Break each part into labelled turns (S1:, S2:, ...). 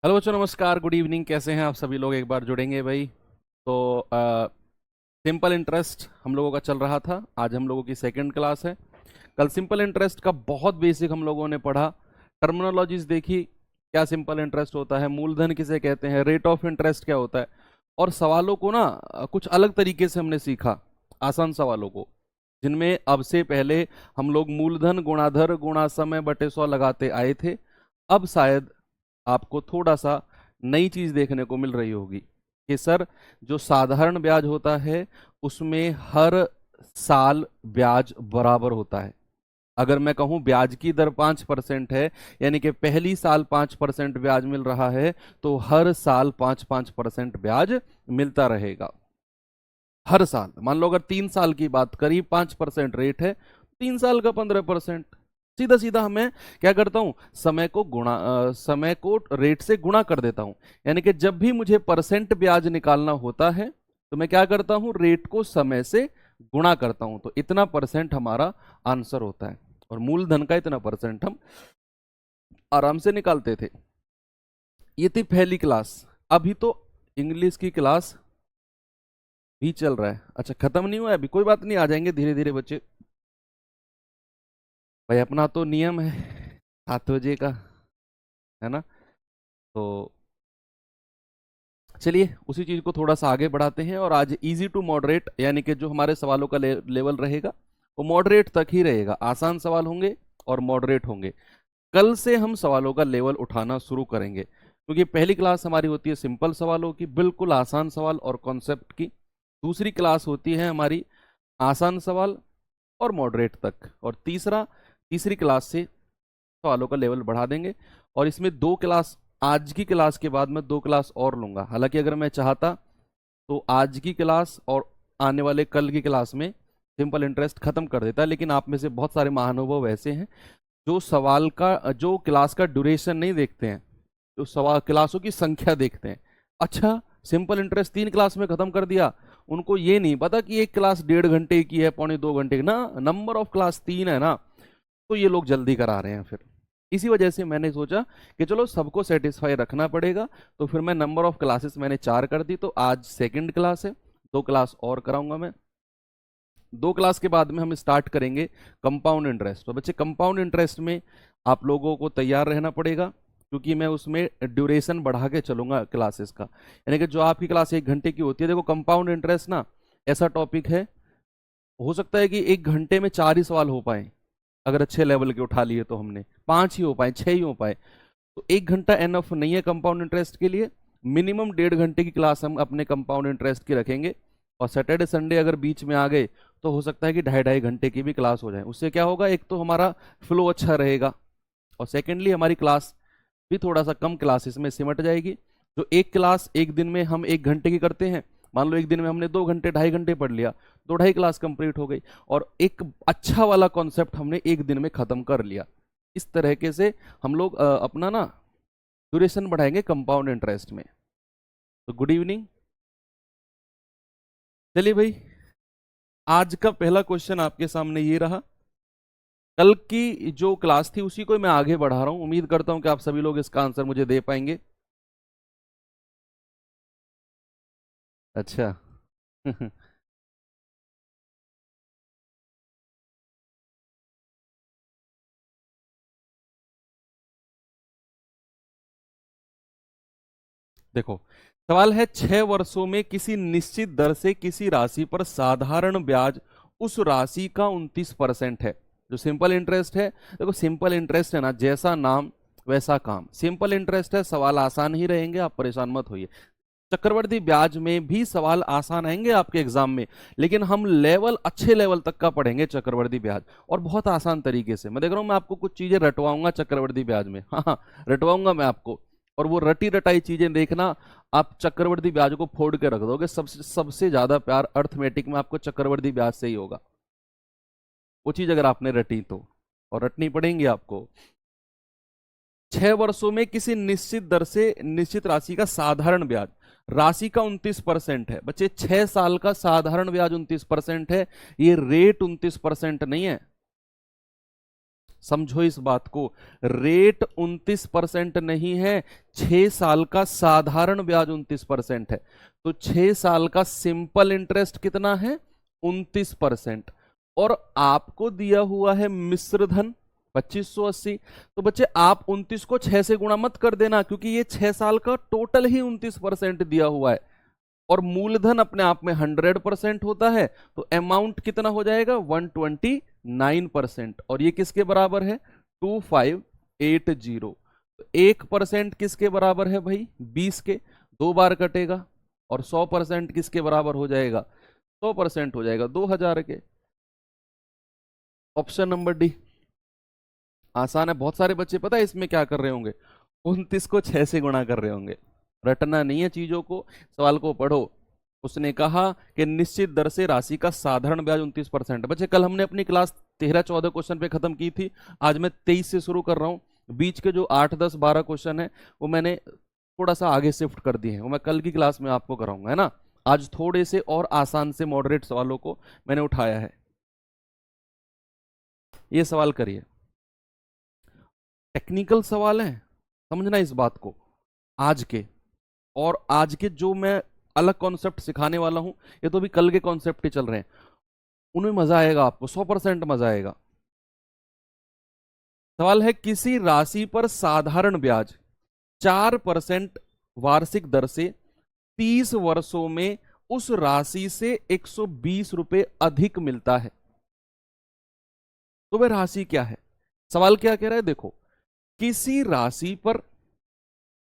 S1: Hello बच्चों, नमस्कार, good evening. कैसे हैं आप सभी लोग? एक बार जुड़ेंगे भाई। तो सिंपल इंटरेस्ट हम लोगों का चल रहा था। आज हम लोगों की सेकंड क्लास है। कल सिंपल इंटरेस्ट का बहुत बेसिक हम लोगों ने पढ़ा, टर्मिनोलॉजीज देखी, क्या सिंपल इंटरेस्ट होता है, मूलधन किसे कहते हैं, रेट ऑफ इंटरेस्ट क्या होता है, और सवालों को ना कुछ अलग तरीके से हमने सीखा, आसान सवालों को, जिनमें अब से पहले हम लोग मूलधन गुणाधर गुणा समय बटे 100 लगाते आए थे। अब शायद आपको थोड़ा सा नई चीज देखने को मिल रही होगी कि सर, जो साधारण ब्याज होता है उसमें हर साल ब्याज बराबर होता है। अगर मैं कहूं ब्याज की दर 5% है, यानी कि पहली साल 5% ब्याज मिल रहा है, तो हर साल 5-5% ब्याज मिलता रहेगा। हर साल मान लो, अगर 3 साल की बात करी, 5% रेट है, 3 साल का 15%। सीधा सीधा हमें क्या करता हूं, समय को रेट से गुणा कर देता हूं। यानी कि जब भी मुझे परसेंट ब्याज निकालना होता है तो मैं क्या करता हूं, रेट को समय से गुणा करता हूं, तो इतना परसेंट हमारा आंसर होता है। और मूलधन का इतना परसेंट हम आराम से निकालते थे। ये थी पहली क्लास। अभी तो इंग्लिश की क्लास भी चल रहा है। अच्छा, खत्म नहीं हुआ है अभी? कोई बात नहीं, आ जाएंगे धीरे धीरे बच्चे। भाई अपना तो नियम है 7 बजे का, है ना? तो चलिए उसी चीज को थोड़ा सा आगे बढ़ाते हैं। और आज इजी टू मॉडरेट, यानी कि जो हमारे सवालों का लेवल रहेगा वो मॉडरेट तक ही रहेगा। आसान सवाल होंगे और मॉडरेट होंगे। कल से हम सवालों का लेवल उठाना शुरू करेंगे, क्योंकि पहली क्लास हमारी होती है सिंपल सवालों की, बिल्कुल आसान सवाल और कॉन्सेप्ट की। दूसरी क्लास होती है हमारी आसान सवाल और मॉडरेट तक। और तीसरी क्लास से सवालों का लेवल बढ़ा देंगे। और इसमें 2 क्लास, आज की क्लास के बाद मैं 2 क्लास और लूंगा। हालांकि अगर मैं चाहता तो आज की क्लास और आने वाले कल की क्लास में सिंपल इंटरेस्ट खत्म कर देता, लेकिन आप में से बहुत सारे महानुभाव ऐसे हैं जो क्लास का ड्यूरेशन नहीं देखते हैं, जो सवाल क्लासों की संख्या देखते हैं। अच्छा, सिंपल इंटरेस्ट 3 क्लास में खत्म कर दिया, उनको ये नहीं पता कि एक क्लास 1.5 घंटे की है, 1.25 घंटे की ना, नंबर ऑफ क्लास 3 है ना, तो ये लोग जल्दी करा रहे हैं फिर। इसी वजह से मैंने सोचा कि चलो सबको सेटिस्फाई रखना पड़ेगा, तो फिर मैं नंबर ऑफ क्लासेस मैंने 4 कर दी। तो आज सेकंड क्लास है, 2 क्लास और कराऊंगा मैं। 2 क्लास के बाद में हम स्टार्ट करेंगे कंपाउंड इंटरेस्ट। तो बच्चे, कंपाउंड इंटरेस्ट में आप लोगों को तैयार रहना पड़ेगा, क्योंकि मैं उसमें ड्यूरेशन बढ़ा के चलूंगा क्लासेस का। यानी कि जो आपकी क्लास 1 घंटे की होती है, देखो कंपाउंड इंटरेस्ट ना ऐसा टॉपिक है, हो सकता है कि 1 घंटे में 4 ही सवाल हो पाए, अगर अच्छे लेवल के उठा लिए तो हमने 5 ही हो पाए, 6 ही हो पाए। तो 1 घंटा एनफ नहीं है कंपाउंड इंटरेस्ट के लिए। मिनिमम 1.5 घंटे की क्लास हम अपने कंपाउंड इंटरेस्ट की रखेंगे। और सैटरडे संडे अगर बीच में आ गए तो हो सकता है कि 2.5-2.5 घंटे की भी क्लास हो जाए। उससे क्या होगा, एक तो हमारा फ्लो अच्छा रहेगा, और सेकेंडली हमारी क्लास भी थोड़ा सा कम क्लासेस में सिमट जाएगी। जो एक क्लास एक दिन में हम 1 घंटे की करते हैं, मान लो एक दिन में हमने 2 घंटे 2.5 घंटे पढ़ लिया, 2 2.5 क्लास कंप्लीट हो गई, और एक अच्छा वाला कॉन्सेप्ट हमने एक दिन में खत्म कर लिया। इस तरीके से हम लोग अपना ना ड्यूरेशन बढ़ाएंगे कंपाउंड इंटरेस्ट में। तो गुड इवनिंग। चलिए भाई, आज का पहला क्वेश्चन आपके सामने ये रहा। कल की जो क्लास थी उसी को मैं आगे बढ़ा रहा हूं। उम्मीद करता हूं कि आप सभी लोग इसका आंसर मुझे दे पाएंगे। अच्छा देखो, सवाल है 6 वर्षों में किसी निश्चित दर से किसी राशि पर साधारण ब्याज उस राशि का 29% है। जो सिंपल इंटरेस्ट है, देखो सिंपल इंटरेस्ट है ना, जैसा नाम वैसा काम। सिंपल इंटरेस्ट है, सवाल आसान ही रहेंगे, आप परेशान मत होइए। चक्रवर्ती ब्याज में भी सवाल आसान आएंगे आपके एग्जाम में, लेकिन हम लेवल अच्छे लेवल तक का पढ़ेंगे चक्रवर्ती ब्याज, और बहुत आसान तरीके से। मैं देख रहा हूं, मैं आपको कुछ चीजें रटवाऊंगा चक्रवर्ती ब्याज में, हाँ हाँ, रटवाऊंगा मैं आपको। और वो रटी रटाई चीजें देखना, आप चक्रवर्ती ब्याज को फोड़ के रख दोगे। सबसे सबसे ज्यादा प्यार अर्थमेटिक में आपको चक्रवर्ती ब्याज से ही होगा, वो चीज अगर आपने रटी तो। और रटनी पड़ेंगी आपको। 6 वर्षों में किसी निश्चित दर से निश्चित राशि का साधारण ब्याज, राशि का 29% है। बच्चे, 6 साल का साधारण ब्याज 29% है, ये रेट 29% नहीं है। समझो इस बात को, रेट 29% नहीं है, 6 साल का साधारण ब्याज 29% है। तो 6 साल का सिंपल इंटरेस्ट कितना है? 29%। और आपको दिया हुआ है मिश्र धन 2580। तो बच्चे आप 29 को 6 से गुणा मत कर देना, क्योंकि ये 6 साल का टोटल ही 29% दिया हुआ है, और मूलधन अपने आप में 100% होता है। तो अमाउंट कितना हो जाएगा? 129%। और ये किसके बराबर है? 2580। तो 1% किसके बराबर है भाई? 20 के। 2 बार कटेगा। और 100% किसके बराबर हो जाएगा? 100% हो जाएगा 2000 के। ऑप्शन नंबर डी आसान है। बहुत सारे बच्चे पता है इसमें क्या कर रहे होंगे? 29 को 6 से गुणा कर रहे होंगे। रटना नहीं है चीजों को, सवाल को पढ़ो। उसने कहा कि निश्चित दर से राशि का साधारण ब्याज 29%। बच्चे कल हमने अपनी क्लास 13-14 क्वेश्चन पे खत्म की थी। आज मैं 23 से शुरू कर रहा हूं। बीच के जो 8, 10, 12 क्वेश्चन है वो मैंने थोड़ा सा आगे शिफ्ट कर दिए हैं, वो मैं कल की क्लास में आपको कराऊंगा, है ना। आज थोड़े से और आसान से मॉडरेट सवालों को मैंने उठाया है। ये सवाल करिए, टेक्निकल सवाल है, समझना इस बात को। आज के और आज के जो मैं अलग कॉन्सेप्ट सिखाने वाला हूं, ये तो भी कल के कॉन्सेप्ट ही चल रहे हैं, उनमें मजा आएगा आपको, 100% मजा आएगा। सवाल है, किसी राशि पर साधारण ब्याज 4% वार्षिक दर से 30 वर्षों में उस राशि से 120 रुपए अधिक मिलता है, तो वह राशि क्या है? सवाल क्या कह रहा है? देखो, किसी राशि पर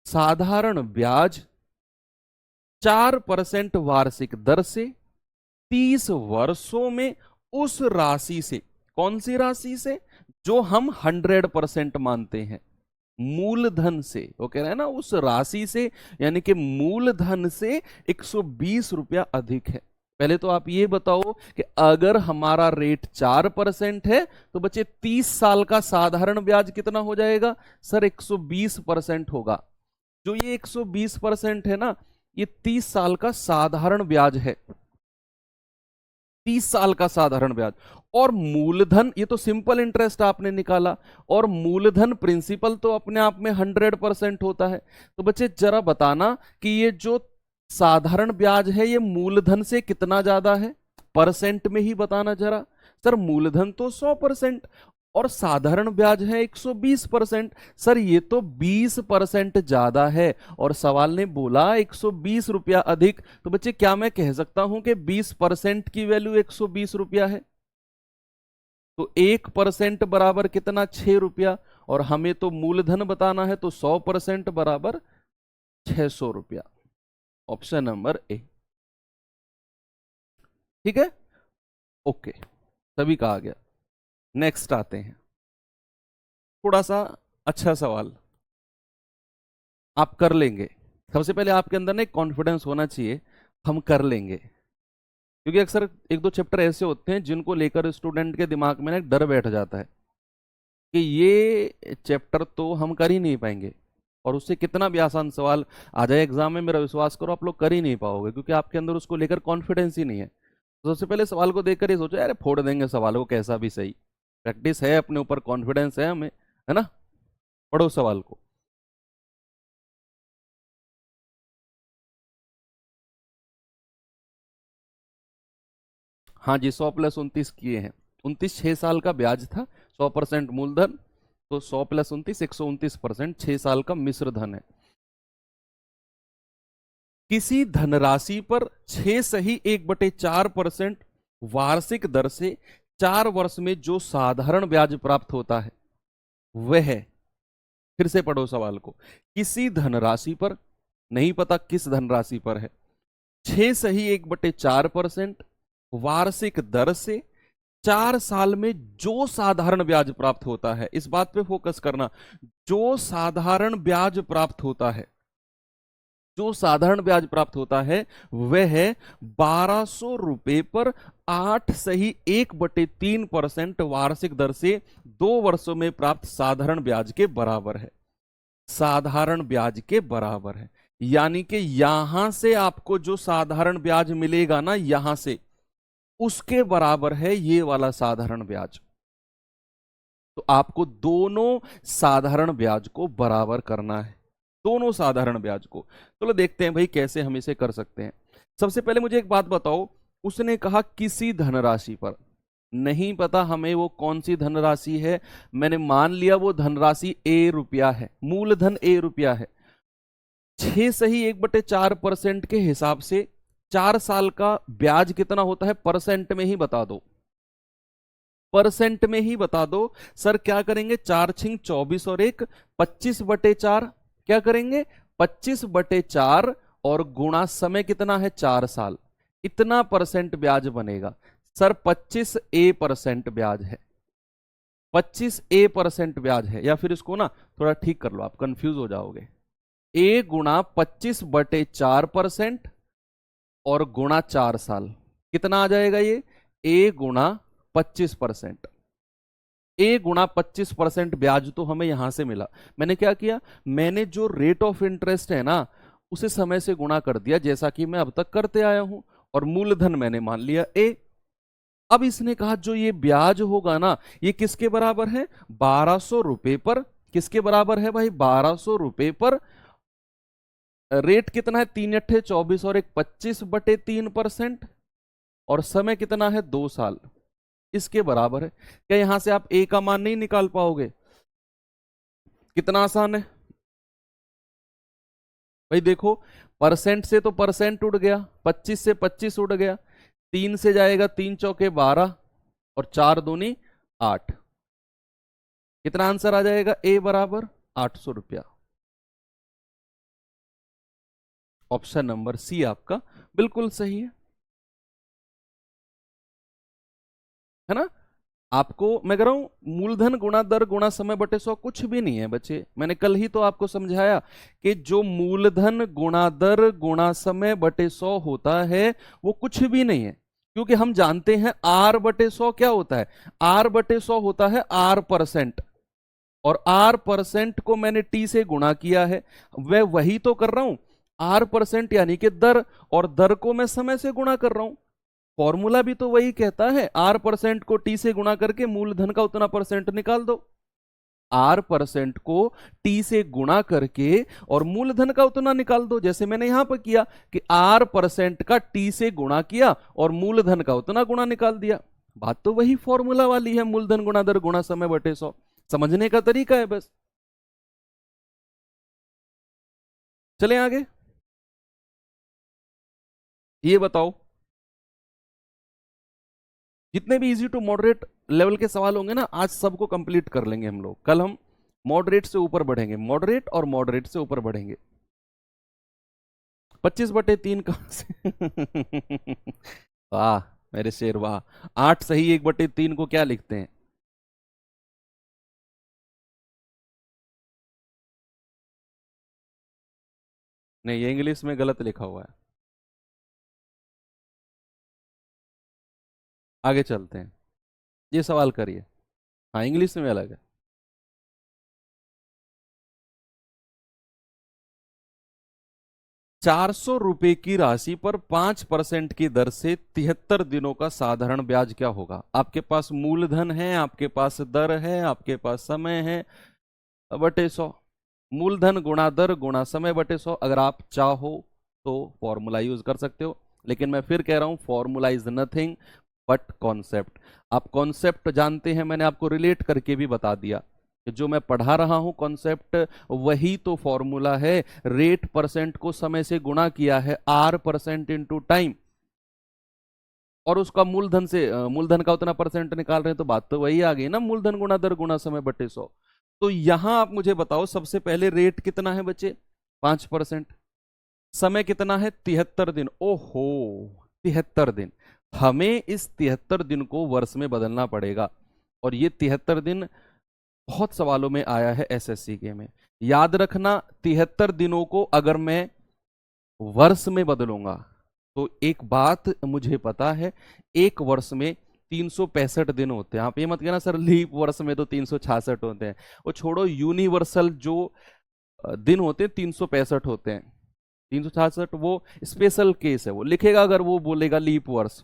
S1: साधारण ब्याज 4% वार्षिक दर से 30 वर्षों में उस राशि से, कौन सी राशि से? जो हम 100% मानते हैं, मूलधन से। वो कह रहा है ना, उस राशि से, यानी कि मूलधन से 120 रुपया अधिक है। पहले तो आप ये बताओ कि अगर हमारा रेट 4% है तो बच्चे 30 साल का साधारण ब्याज कितना हो जाएगा? सर 120% होगा। जो ये 120% है ना, ये 30 साल का साधारण ब्याज है। 30 साल का साधारण ब्याज। और मूलधन, ये तो सिंपल इंटरेस्ट आपने निकाला, और मूलधन प्रिंसिपल तो अपने आप में 100% होता है। तो बच्चे जरा बताना कि ये जो साधारण ब्याज है ये मूलधन से कितना ज्यादा है? परसेंट में ही बताना जरा। सर मूलधन तो 100% और साधारण ब्याज है 120%। सर ये तो 20% ज्यादा है, और सवाल ने बोला 120 रुपया अधिक। तो बच्चे क्या मैं कह सकता हूं कि 20% की वैल्यू 120 रुपया है? तो 1% बराबर कितना? 6 रुपया। और हमें तो मूलधन बताना है, तो 100% बराबर 600 रुपया। Option number A. ठीक है, ओके, सभी का आ गया। नेक्स्ट आते हैं, थोड़ा सा अच्छा सवाल आप कर लेंगे। सबसे पहले आपके अंदर ना एक कॉन्फिडेंस होना चाहिए, हम कर लेंगे। क्योंकि अक्सर 1-2 चैप्टर ऐसे होते हैं जिनको लेकर स्टूडेंट के दिमाग में ना एक डर बैठ जाता है कि ये चैप्टर तो हम कर ही नहीं पाएंगे, और उससे कितना भी आसान सवाल आ जाए एग्जाम में, मेरा विश्वास करो आप लोग कर ही नहीं पाओगे, क्योंकि आपके अंदर उसको लेकर कॉन्फिडेंस ही नहीं है। तो सबसे पहले सवाल को देखकर ये सोचो, अरे फोड़ देंगे सवाल को कैसा भी सही। प्रैक्टिस है, अपने ऊपर कॉन्फिडेंस है हमें, है ना। पढ़ो सवाल को। हाँ जी, 100+29 किए हैं। 29 6 साल का ब्याज था, 100% मूलधन, तो 100+29 129%, 6 साल का मिश्र धन है। किसी धनराशि पर 6 सही 1/4% वार्षिक दर से 4 वर्ष में जो साधारण ब्याज प्राप्त होता है वह है, फिर से पढ़ो सवाल को, किसी धनराशि पर, नहीं पता किस धनराशि पर है, 6 सही 1/4% वार्षिक दर से 4 साल में जो साधारण ब्याज प्राप्त होता है। इस बात पे फोकस करना, जो साधारण ब्याज प्राप्त होता है, जो साधारण ब्याज प्राप्त होता है वह है 1200 रुपए पर 8 सही 1/3% वार्षिक दर से 2 वर्षों में प्राप्त साधारण ब्याज के बराबर है। साधारण ब्याज के बराबर है, यानी कि यहां से आपको जो साधारण ब्याज मिलेगा ना, यहां से उसके बराबर है ये वाला साधारण ब्याज। तो आपको दोनों साधारण ब्याज को बराबर करना है, दोनों साधारण ब्याज को। चलो देखते हैं भाई कैसे हम इसे कर सकते हैं। सबसे पहले मुझे एक बात बताओ, उसने कहा किसी धनराशि पर, नहीं पता हमें वो कौन सी धनराशि है, मैंने मान लिया वो धनराशि ए रुपया है, मूलधन ए रुपया है। 6 सही 1/4% के हिसाब से 4 साल का ब्याज कितना होता है परसेंट में ही बता दो, परसेंट में ही बता दो। सर क्या करेंगे, 4×6 = 24 और 1 25/4, क्या करेंगे 25/4 और गुणा समय कितना है 4 साल, इतना परसेंट ब्याज बनेगा। सर 25% ब्याज है, 25% ब्याज है, या फिर इसको ना थोड़ा ठीक कर लो, आप कंफ्यूज हो जाओगे। ए गुणा 25/4% और गुणा 4 साल, कितना आ जाएगा ये, ए गुणा 25%। ए गुणा 25% ब्याज तो हमें यहां से मिला। मैंने क्या किया, मैंने जो रेट ऑफ इंटरेस्ट है ना उसे समय से गुणा कर दिया, जैसा कि मैं अब तक करते आया हूं, और मूलधन मैंने मान लिया ए। अब इसने कहा जो ये ब्याज होगा ना ये किसके बराबर है, 1200 रुपए पर। किसके बराबर है भाई, 1200 रुपए पर। रेट कितना है, 3×8 = 24 और 1 25/3%, और समय कितना है 2 साल, इसके बराबर है। क्या यहां से आप ए का मान नहीं निकाल पाओगे, कितना आसान है भाई। देखो परसेंट से तो परसेंट उड़ गया, 25 से 25 उड़ गया, 3 से जाएगा 3×4 = 12 और 4×2 = 8। कितना आंसर आ जाएगा, ए बराबर 800 रुपया। ऑप्शन नंबर सी आपका बिल्कुल सही है ना। आपको मैं कह रहा हूं मूलधन गुणा दर गुणा समय बटे 100 कुछ भी नहीं है बच्चे। मैंने कल ही तो आपको समझाया कि जो मूलधन गुणा दर गुणा समय बटे 100 होता है वो कुछ भी नहीं है, क्योंकि हम जानते हैं R/100 क्या होता है, R/100 होता है R%, और R% को मैंने T से गुणा किया है, मैं वही तो कर रहा हूं। R% यानी कि दर, और दर को मैं समय से गुणा कर रहा हूं। फॉर्मूला भी तो वही कहता है, R% को T से गुणा करके मूलधन का उतना परसेंट निकाल दो। R% को T से गुणा करके और मूलधन का उतना निकाल दो, जैसे मैंने यहां पर किया कि R% का T से गुणा किया और मूलधन का उतना गुणा निकाल दिया। बात तो वही फॉर्मूला वाली है, मूलधन गुणा दर गुणा समय बटे 100। समझने का तरीका है बस। चलें आगे, ये बताओ जितने भी इजी टू मॉडरेट लेवल के सवाल होंगे ना आज सबको कंप्लीट कर लेंगे हम लोग। कल हम मॉडरेट से ऊपर बढ़ेंगे, मॉडरेट और मॉडरेट से ऊपर बढ़ेंगे। 25/3 कहां से वाह मेरे शेर वाह। 8 सही 1/3 को क्या लिखते हैं, नहीं ये इंग्लिश में गलत लिखा हुआ है। आगे चलते हैं, ये सवाल करिए। हाँ इंग्लिश में अलग है। 400 रुपए की राशि पर 5% की दर से 73 दिनों का साधारण ब्याज क्या होगा। आपके पास मूलधन है, आपके पास दर है, आपके पास समय है, बटे 100। मूलधन गुणा दर गुणा समय बटे 100। अगर आप चाहो तो फॉर्मूला यूज कर सकते हो, लेकिन मैं फिर कह रहा हूं formula is nothing but concept. आप कॉन्सेप्ट जानते हैं, मैंने आपको रिलेट करके भी बता दिया कि जो मैं पढ़ा रहा हूं कॉन्सेप्ट वही तो फॉर्मूला है। रेट परसेंट को समय से गुणा किया है, R% इंटू टाइम, और उसका मूलधन से मूलधन का उतना परसेंट निकाल रहे हैं, तो बात तो वही आ गई ना, मूलधन गुणा दर गुणा समय बटे 100। तो यहां आप मुझे बताओ सबसे पहले रेट कितना है बच्चे, 5%। समय कितना है 73 दिन। ओहो 73 दिन, हमें इस 73 दिन को वर्ष में बदलना पड़ेगा, और ये 73 दिन बहुत सवालों में आया है एसएससी के में। याद रखना 73 दिनों को अगर मैं वर्ष में बदलूंगा तो एक बात मुझे पता है, एक वर्ष में 365 दिन होते हैं। आप ये मत कहना सर लीप वर्ष में तो 366 होते हैं, वो छोड़ो, यूनिवर्सल जो दिन होते हैं 365 होते हैं। 366 वो स्पेशल केस है, वो लिखेगा अगर वो बोलेगा लीप वर्ष,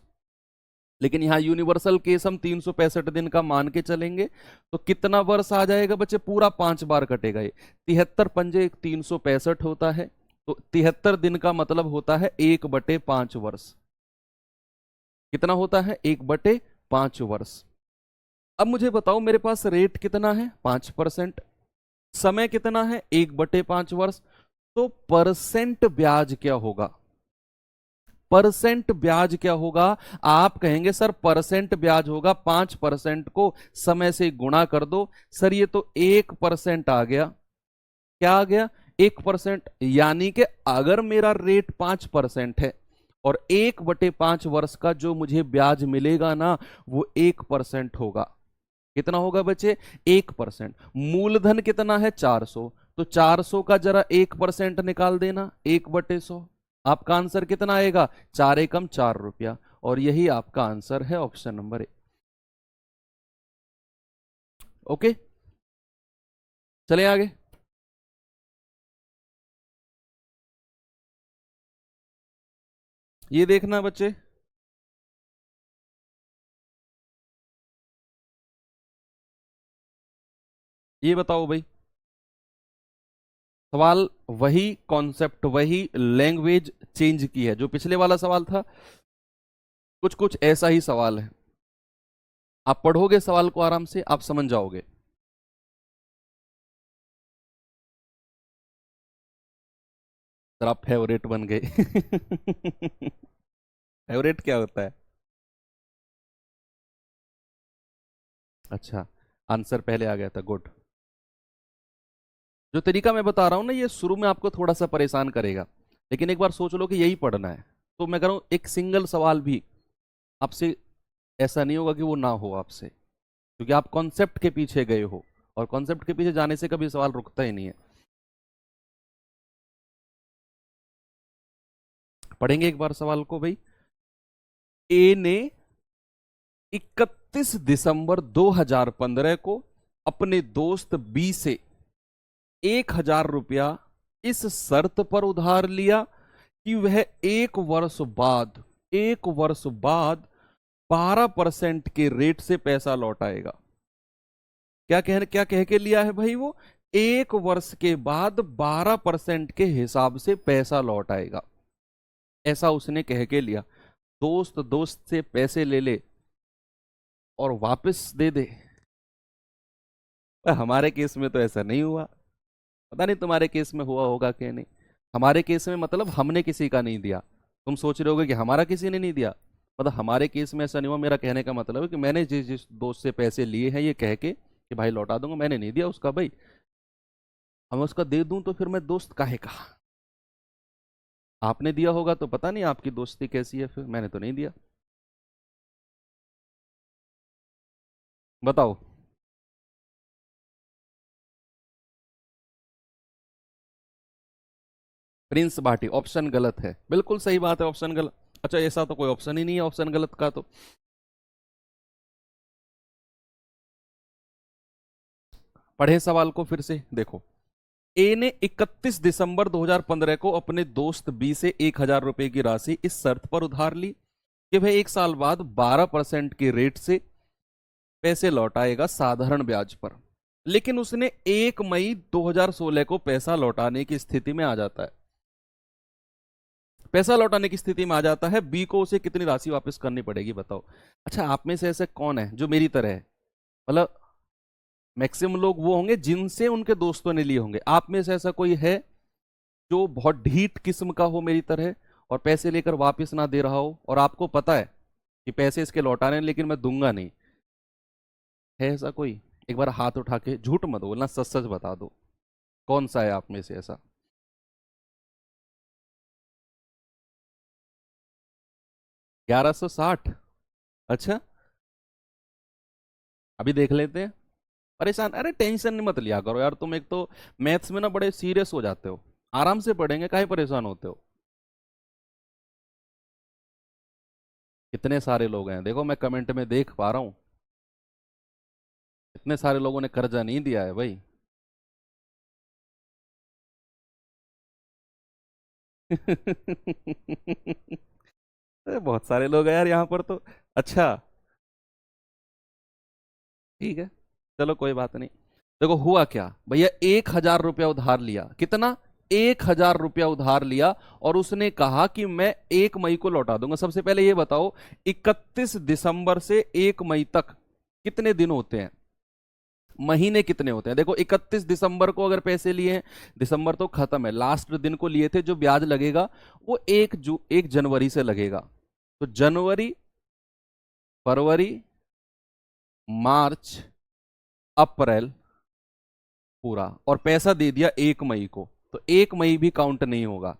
S1: लेकिन यहाँ यूनिवर्सल केस हम 365 दिन का मान के चलेंगे। तो कितना वर्ष आ जाएगा बच्चे? पूरा 5 बार कटेगा ये। 73 पंजे 365 होता है, तो 73 दिन का मतलब होता है 1/5 वर्ष। कितना होता है? 1/5 वर्ष। अब मुझे बताओ, मेरे पास रेट कितना है? 5%। समय कितना है? 1/5 वर्ष। तो परसेंट ब्याज क्या होगा? परसेंट ब्याज क्या होगा? आप कहेंगे सर परसेंट ब्याज होगा 5% को समय से गुणा कर दो। सर ये तो 1% आ गया। क्या आ गया? 1%। यानी कि अगर मेरा रेट 5% है और 1/5 वर्ष का जो मुझे ब्याज मिलेगा ना, वो 1% होगा। कितना होगा बच्चे? 1%। मूलधन कितना है? 400। तो 400 का जरा 1% निकाल देना, 1/100। आपका आंसर कितना आएगा? 4 एकम 4 रुपया। और यही आपका आंसर है, ऑप्शन नंबर ए। ओके, चले आगे। ये देखना बच्चे, ये बताओ भाई, सवाल वही, कॉन्सेप्ट वही, लैंग्वेज चेंज की है। जो पिछले वाला सवाल था, कुछ कुछ ऐसा ही सवाल है। आप पढ़ोगे सवाल को आराम से, आप समझ जाओगे। सर आप फेवरेट बन गए। फेवरेट क्या होता है? अच्छा, आंसर पहले आ गया था, गुड। जो तरीका मैं बता रहा हूं ना, ये शुरू में आपको थोड़ा सा परेशान करेगा, लेकिन एक बार सोच लो कि यही पढ़ना है, तो मैं कह रहा हूं एक सिंगल सवाल भी आपसे ऐसा नहीं होगा कि वो ना हो आपसे, क्योंकि आप कॉन्सेप्ट के पीछे गए हो, और कॉन्सेप्ट के पीछे जाने से कभी सवाल रुकता ही नहीं है। पढ़ेंगे एक बार सवाल को भाई। ए ने 31 दिसंबर 2015 को अपने दोस्त बी से 1,000 रुपया इस शर्त पर उधार लिया कि वह 1 वर्ष बाद 12% के रेट से पैसा लौटाएगा। क्या कह के लिया है भाई वो? 1 वर्ष के बाद 12% के हिसाब से पैसा लौटाएगा, ऐसा उसने कह के लिया। दोस्त दोस्त से पैसे ले ले और वापस दे दे। पर हमारे केस में तो ऐसा नहीं हुआ। पता नहीं तुम्हारे केस में हुआ होगा कि नहीं। हमारे केस में मतलब हमने किसी का नहीं दिया। तुम सोच रहे होगे कि हमारा किसी ने नहीं दिया, मतलब हमारे केस में ऐसा नहीं हुआ। मेरा कहने का मतलब है कि मैंने जिस जिस दोस्त से पैसे लिए हैं, ये कह के कि भाई लौटा दूंगा, मैंने नहीं दिया उसका भाई। अब मैं उसका दे दूं तो फिर मैं दोस्त काहे का? आपने दिया होगा तो पता नहीं आपकी दोस्ती कैसी है, फिर मैंने तो नहीं दिया। बताओ। प्रिंस भाटी, ऑप्शन गलत है, बिल्कुल सही बात है, ऑप्शन गलत। अच्छा, ऐसा तो कोई ऑप्शन ही नहीं है ऑप्शन गलत का तो। पढ़े सवाल को फिर से देखो। ए ने 31 दिसंबर 2015 को अपने दोस्त बी से 1,000 रुपए की राशि इस शर्त पर उधार ली कि वह 1 साल बाद 12% के रेट से पैसे लौटाएगा साधारण ब्याज पर। लेकिन उसने 1 मई 2016 को पैसा लौटाने की स्थिति में आ जाता है। पैसा लौटाने की स्थिति में आ जाता है, बी को उसे कितनी राशि वापस करनी पड़ेगी बताओ। अच्छा, आप में से ऐसे कौन है जो मेरी तरह है? मतलब मैक्सिमम लोग वो होंगे जिनसे उनके दोस्तों ने लिए होंगे। आप में से ऐसा कोई है जो बहुत ढीठ किस्म का हो मेरी तरह, और पैसे लेकर वापस ना दे रहा हो, और आपको पता है कि पैसे इसके लौटाने हैं, लेकिन मैं दूंगा नहीं? है ऐसा कोई? एक बार हाथ उठा के, झूठ मत बोलना, सच सच बता दो, कौन सा है आप में से ऐसा? 1160? अच्छा, अभी देख लेते हैं। परेशान, अरे टेंशन नहीं मत लिया करो यार, तुम एक तो मैथ्स में ना बड़े सीरियस हो जाते हो। आराम से पढ़ेंगे, काहे परेशान होते हो? कितने सारे लोग हैं, देखो मैं कमेंट में देख पा रहा हूँ। इतने सारे लोगों ने कर्जा नहीं दिया है भाई। अरे बहुत सारे लोग हैं यार यहाँ पर तो। अच्छा, ठीक है, चलो कोई बात नहीं। देखो हुआ क्या भैया, 1,000 रुपया उधार लिया, कितना, 1,000 रुपया उधार लिया, और उसने कहा कि मैं 1 मई को लौटा दूंगा। सबसे पहले ये बताओ, 31 दिसंबर से 1 मई तक कितने दिन होते हैं, महीने कितने होते हैं? देखो 31 दिसंबर को अगर पैसे लिए हैं, दिसंबर तो खत्म है, लास्ट दिन को लिए थे, जो ब्याज लगेगा वो 1 जनवरी से लगेगा। तो जनवरी, फरवरी, मार्च, अप्रैल पूरा, और पैसा दे दिया 1 मई को, तो 1 मई भी काउंट नहीं होगा।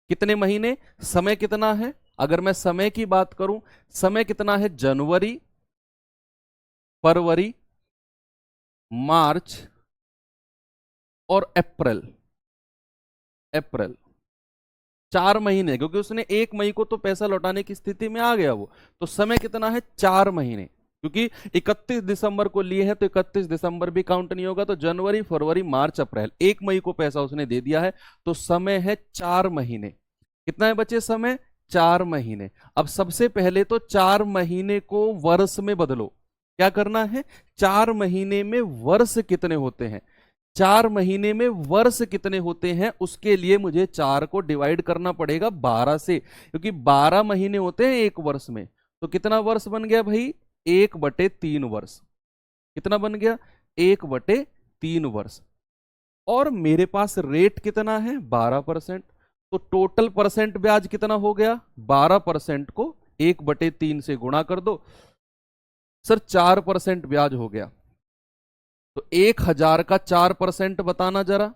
S1: कितने महीने, समय कितना है, अगर मैं समय की बात करूं, समय कितना है, जनवरी, फरवरी, मार्च और अप्रैल। अप्रैल 4 महीने, क्योंकि उसने 1 मई को तो पैसा लौटाने की स्थिति में आ गया वो, तो समय कितना है, 4 महीने, क्योंकि 31 दिसंबर को लिए हैं तो 31 दिसंबर भी काउंट नहीं होगा, तो जनवरी, फरवरी, मार्च, अप्रैल, 1 मई को पैसा उसने दे दिया है, तो समय है 4 महीने। कितना है बचे समय, 4 महीने। अब सबसे पहले तो 4 महीने को वर्ष में बदलो। क्या करना है, 4 महीने में वर्ष कितने होते हैं, 4 महीने में वर्ष कितने होते हैं, उसके लिए मुझे 4 को डिवाइड करना पड़ेगा 12 से, क्योंकि 12 महीने होते हैं एक वर्ष में। तो कितना वर्ष बन गया भाई, 1/3 वर्ष। कितना बन गया, 1/3 वर्ष। और मेरे पास रेट कितना है, 12%। तो टोटल परसेंट ब्याज कितना हो गया, 12% को 1/3 से गुणा कर दो, सर 4% ब्याज हो गया। तो 1,000 का 4% बताना जरा,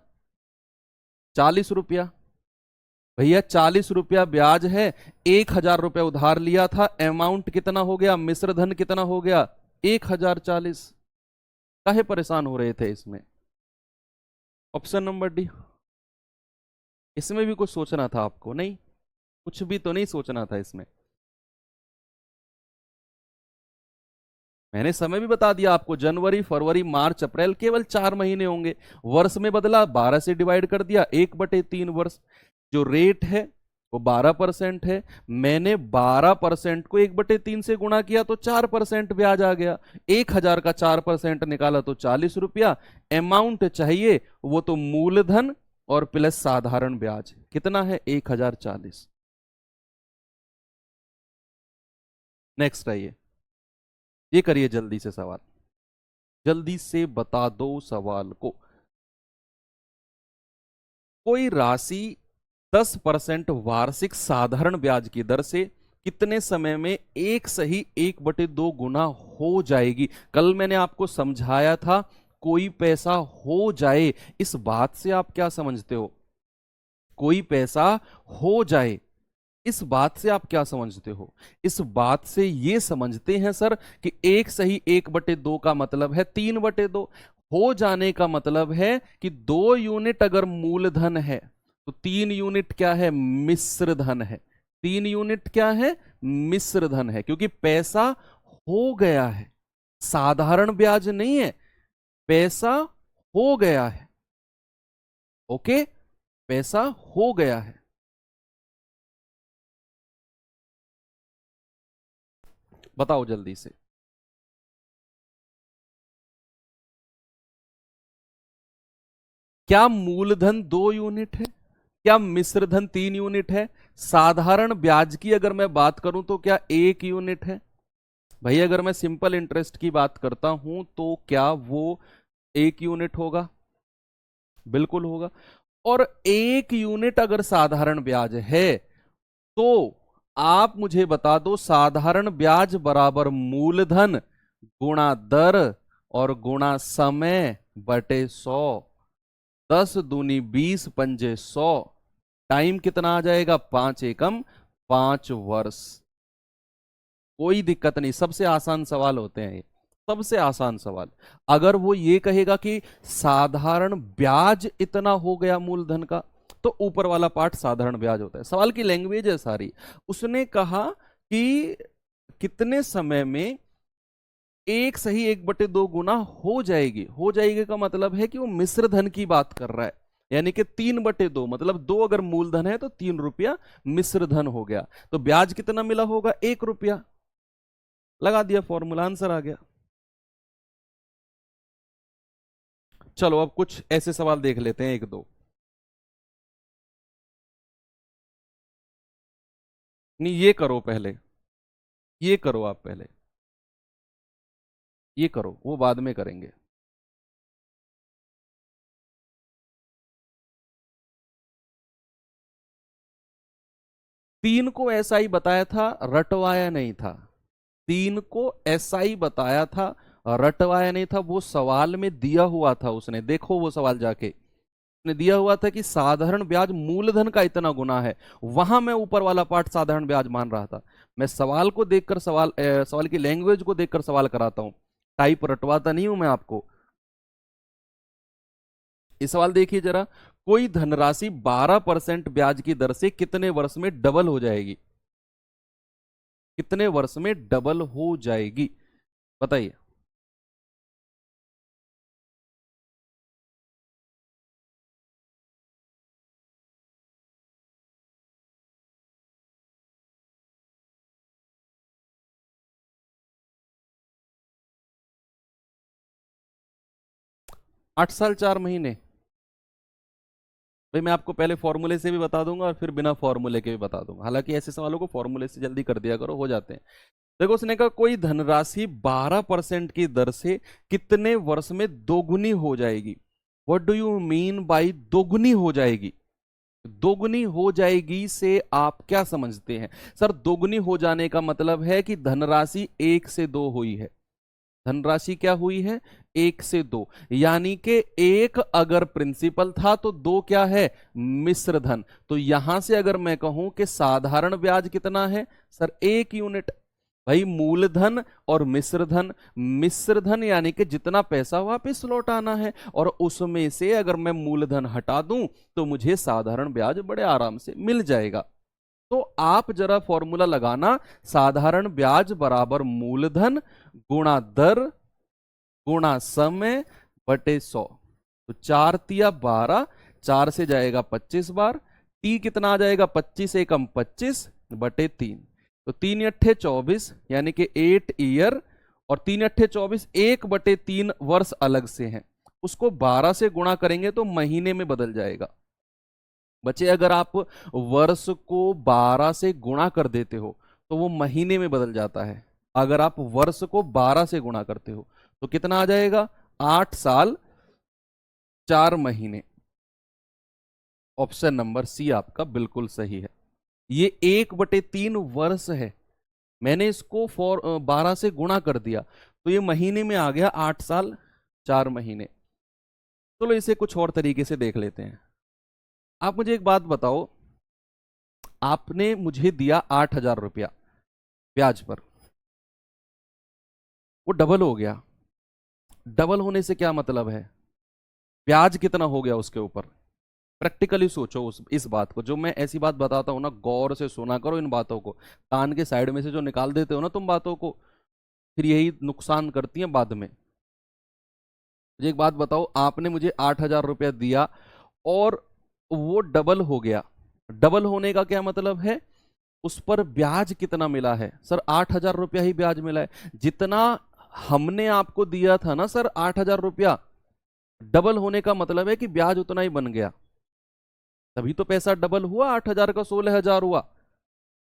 S1: 40 रुपया। भैया 40 रुपया ब्याज है, 1,000 रुपया उधार लिया था, अमाउंट कितना हो गया, मिश्र धन कितना हो गया, 1,040। काहे परेशान हो रहे थे इसमें? Option number D. इसमें भी कुछ सोचना था आपको? नहीं, कुछ भी तो नहीं सोचना था इसमें। मैंने समय भी बता दिया आपको, जनवरी, फरवरी, मार्च, अप्रैल, केवल 4 महीने होंगे। वर्ष में बदला, 12 से डिवाइड कर दिया, 1/3 वर्ष। जो रेट है वो 12% है, मैंने 12% को 1/3 से गुणा किया तो 4% ब्याज आ गया। 1,000 का 4% निकाला तो 40 रुपया। अमाउंट चाहिए वो तो मूलधन और प्लस साधारण ब्याज, कितना है, 1,040। नेक्स्ट आइए, ये करिए जल्दी से सवाल, जल्दी से बता दो सवाल को। कोई राशि 10% वार्षिक साधारण ब्याज की दर से कितने समय में 1 सही 1/2 गुना हो जाएगी? कल मैंने आपको समझाया था, कोई पैसा हो जाए, इस बात से आप क्या समझते हो, कोई पैसा हो जाए, इस बात से आप क्या समझते हो? इस बात से ये समझते हैं सर कि 1 सही 1/2 का मतलब है 3/2। हो जाने का मतलब है कि 2 यूनिट अगर मूलधन है तो 3 यूनिट क्या है, मिश्र धन है। 3 यूनिट क्या है, मिश्र धन है, क्योंकि पैसा हो गया है, साधारण ब्याज नहीं है, पैसा हो गया है। ओके, पैसा हो गया है। बताओ जल्दी से। क्या मूलधन 2 यूनिट है, क्या मिश्र धन 3 यूनिट है? साधारण ब्याज की अगर मैं बात करूं तो क्या 1 यूनिट है? भाई अगर मैं सिंपल इंटरेस्ट की बात करता हूं तो क्या वो 1 यूनिट होगा? बिल्कुल होगा। और 1 यूनिट अगर साधारण ब्याज है तो आप मुझे बता दो, साधारण ब्याज बराबर मूलधन गुणा दर और गुणा समय बटे 100। 10 दूनी 20 पंजे 100, टाइम कितना आ जाएगा, 5 एकम 5 वर्ष। कोई दिक्कत नहीं, सबसे आसान सवाल होते हैं ये, सबसे आसान सवाल। अगर वो ये कहेगा कि साधारण ब्याज इतना हो गया मूलधन का, तो ऊपर वाला पार्ट साधारण ब्याज होता है, सवाल की लैंग्वेज है सारी। उसने कहा कि कितने समय में 1 सही 1/2 गुना हो जाएगी, हो जाएगी का मतलब है कि वो मिश्र धन की बात कर रहा है, यानी कि 3/2, मतलब 2 अगर मूलधन है तो 3 रुपया मिश्र धन हो गया, तो ब्याज कितना मिला होगा, 1 रुपया। लगा दिया फॉर्मूला, आंसर आ गया। चलो अब कुछ ऐसे सवाल देख लेते हैं, एक दो। नहीं, ये करो पहले, ये करो आप पहले, ये करो, वो बाद में करेंगे। तीन को ऐसा ही बताया था, रटवाया नहीं था। तीन को ऐसा ही बताया था, रटवाया नहीं था। वो सवाल में दिया हुआ था, उसने देखो वो सवाल जाके, उसने दिया हुआ था कि साधारण ब्याज मूलधन का इतना गुना है। वहां मैं ऊपर वाला पार्ट साधारण ब्याज मान रहा था। मैं सवाल को देखकर सवाल की लैंग्वेज को देखकर सवाल कराता हूं, टाइप रटवाता नहीं हूं मैं आपको। इस सवाल देखिए जरा, कोई धनराशि 12% ब्याज की दर से कितने वर्ष में डबल हो जाएगी? कितने वर्ष में डबल हो जाएगी, बताइए। 8 साल 4 महीने। भाई मैं आपको पहले फॉर्मूले से भी बता दूंगा और फिर बिना फॉर्मूले के भी बता दूंगा, हालांकि ऐसे सवालों को फॉर्मूले से जल्दी कर दिया करो, हो जाते हैं। देखो उसने कहा कोई धनराशि 12% की दर से कितने वर्ष में दोगुनी हो जाएगी। What do you mean by दोगुनी हो जाएगी? दोगुनी हो जाएगी से आप क्या समझते हैं? सर दोगुनी हो जाने का मतलब है कि धनराशि 1 से 2 हुई है। धनराशि क्या हुई है? 1 से 2, यानी कि एक अगर प्रिंसिपल था तो 2 क्या है? मिश्र धन। तो यहां से अगर मैं कहूं कि साधारण ब्याज कितना है, सर 1 यूनिट। भाई मूलधन और मिश्रधन, मिश्रधन यानी कि जितना पैसा वापस लौटाना है, और उसमें से अगर मैं मूलधन हटा दूं तो मुझे साधारण ब्याज बड़े आराम से मिल जाएगा। तो आप जरा फॉर्मूला लगाना, साधारण ब्याज बराबर मूलधन गुणा दर गुणा समय बटे 100। तो 4 तिया 12, 4 से जाएगा 25 बार, टी कितना आ जाएगा? 25 एकम 25 बटे 3। तो 3 × 8 = 24, यानी कि 8 ईयर, और 3 × 8 = 24, 1/3 वर्ष अलग से हैं। उसको 12 से गुणा करेंगे तो महीने में बदल जाएगा। बच्चे अगर आप वर्ष को 12 से गुणा कर देते हो तो वो महीने में बदल जाता है। अगर आप वर्ष को 12 से गुणा करते हो तो कितना आ जाएगा? 8 साल 4 महीने। ऑप्शन नंबर सी आपका बिल्कुल सही है। ये 1/3 वर्ष है, मैंने इसको 12 से गुणा कर दिया तो ये महीने में आ गया 8 साल 4 महीने। चलो इसे कुछ और तरीके से देख लेते हैं। आप मुझे एक बात बताओ, आपने मुझे दिया 8,000 रुपया ब्याज पर, वो डबल हो गया। डबल होने से क्या मतलब है? ब्याज कितना हो गया उसके ऊपर? प्रैक्टिकली सोचो इस बात को, जो मैं ऐसी बात बताता हूं ना, गौर से सुना करो इन बातों को। कान के साइड में से जो निकाल देते हो ना तुम बातों को, फिर यही नुकसान करती हैं बाद में। मुझे एक बात बताओ, आपने मुझे 8,000 रुपया दिया और वो डबल हो गया। डबल होने का क्या मतलब है? उस पर ब्याज कितना मिला है? सर 8,000 रुपया ही ब्याज मिला है। जितना हमने आपको दिया था ना सर 8,000 रुपया, डबल होने का मतलब है कि ब्याज उतना ही बन गया। तभी तो पैसा डबल हुआ, 8,000 का 16,000 हुआ।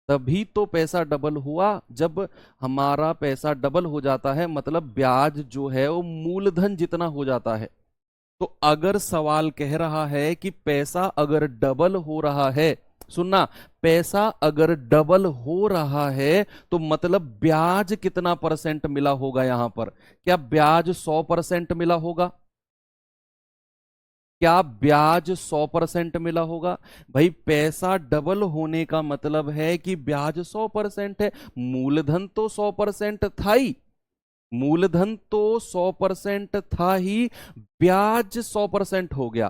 S1: तभी तो पैसा डबल हुआ। जब हमारा पैसा डबल हो जाता है मतलब ब्याज जो है वो मूलधन जितना हो जाता है। तो अगर सवाल कह रहा है कि पैसा अगर डबल हो रहा है, सुनना, पैसा अगर डबल हो रहा है तो मतलब ब्याज कितना परसेंट मिला होगा यहां पर? क्या ब्याज 100% मिला होगा? क्या ब्याज 100% मिला होगा? भाई पैसा डबल होने का मतलब है कि ब्याज 100% है। मूलधन तो 100% था ही, मूलधन तो 100% था ही, ब्याज 100% हो गया,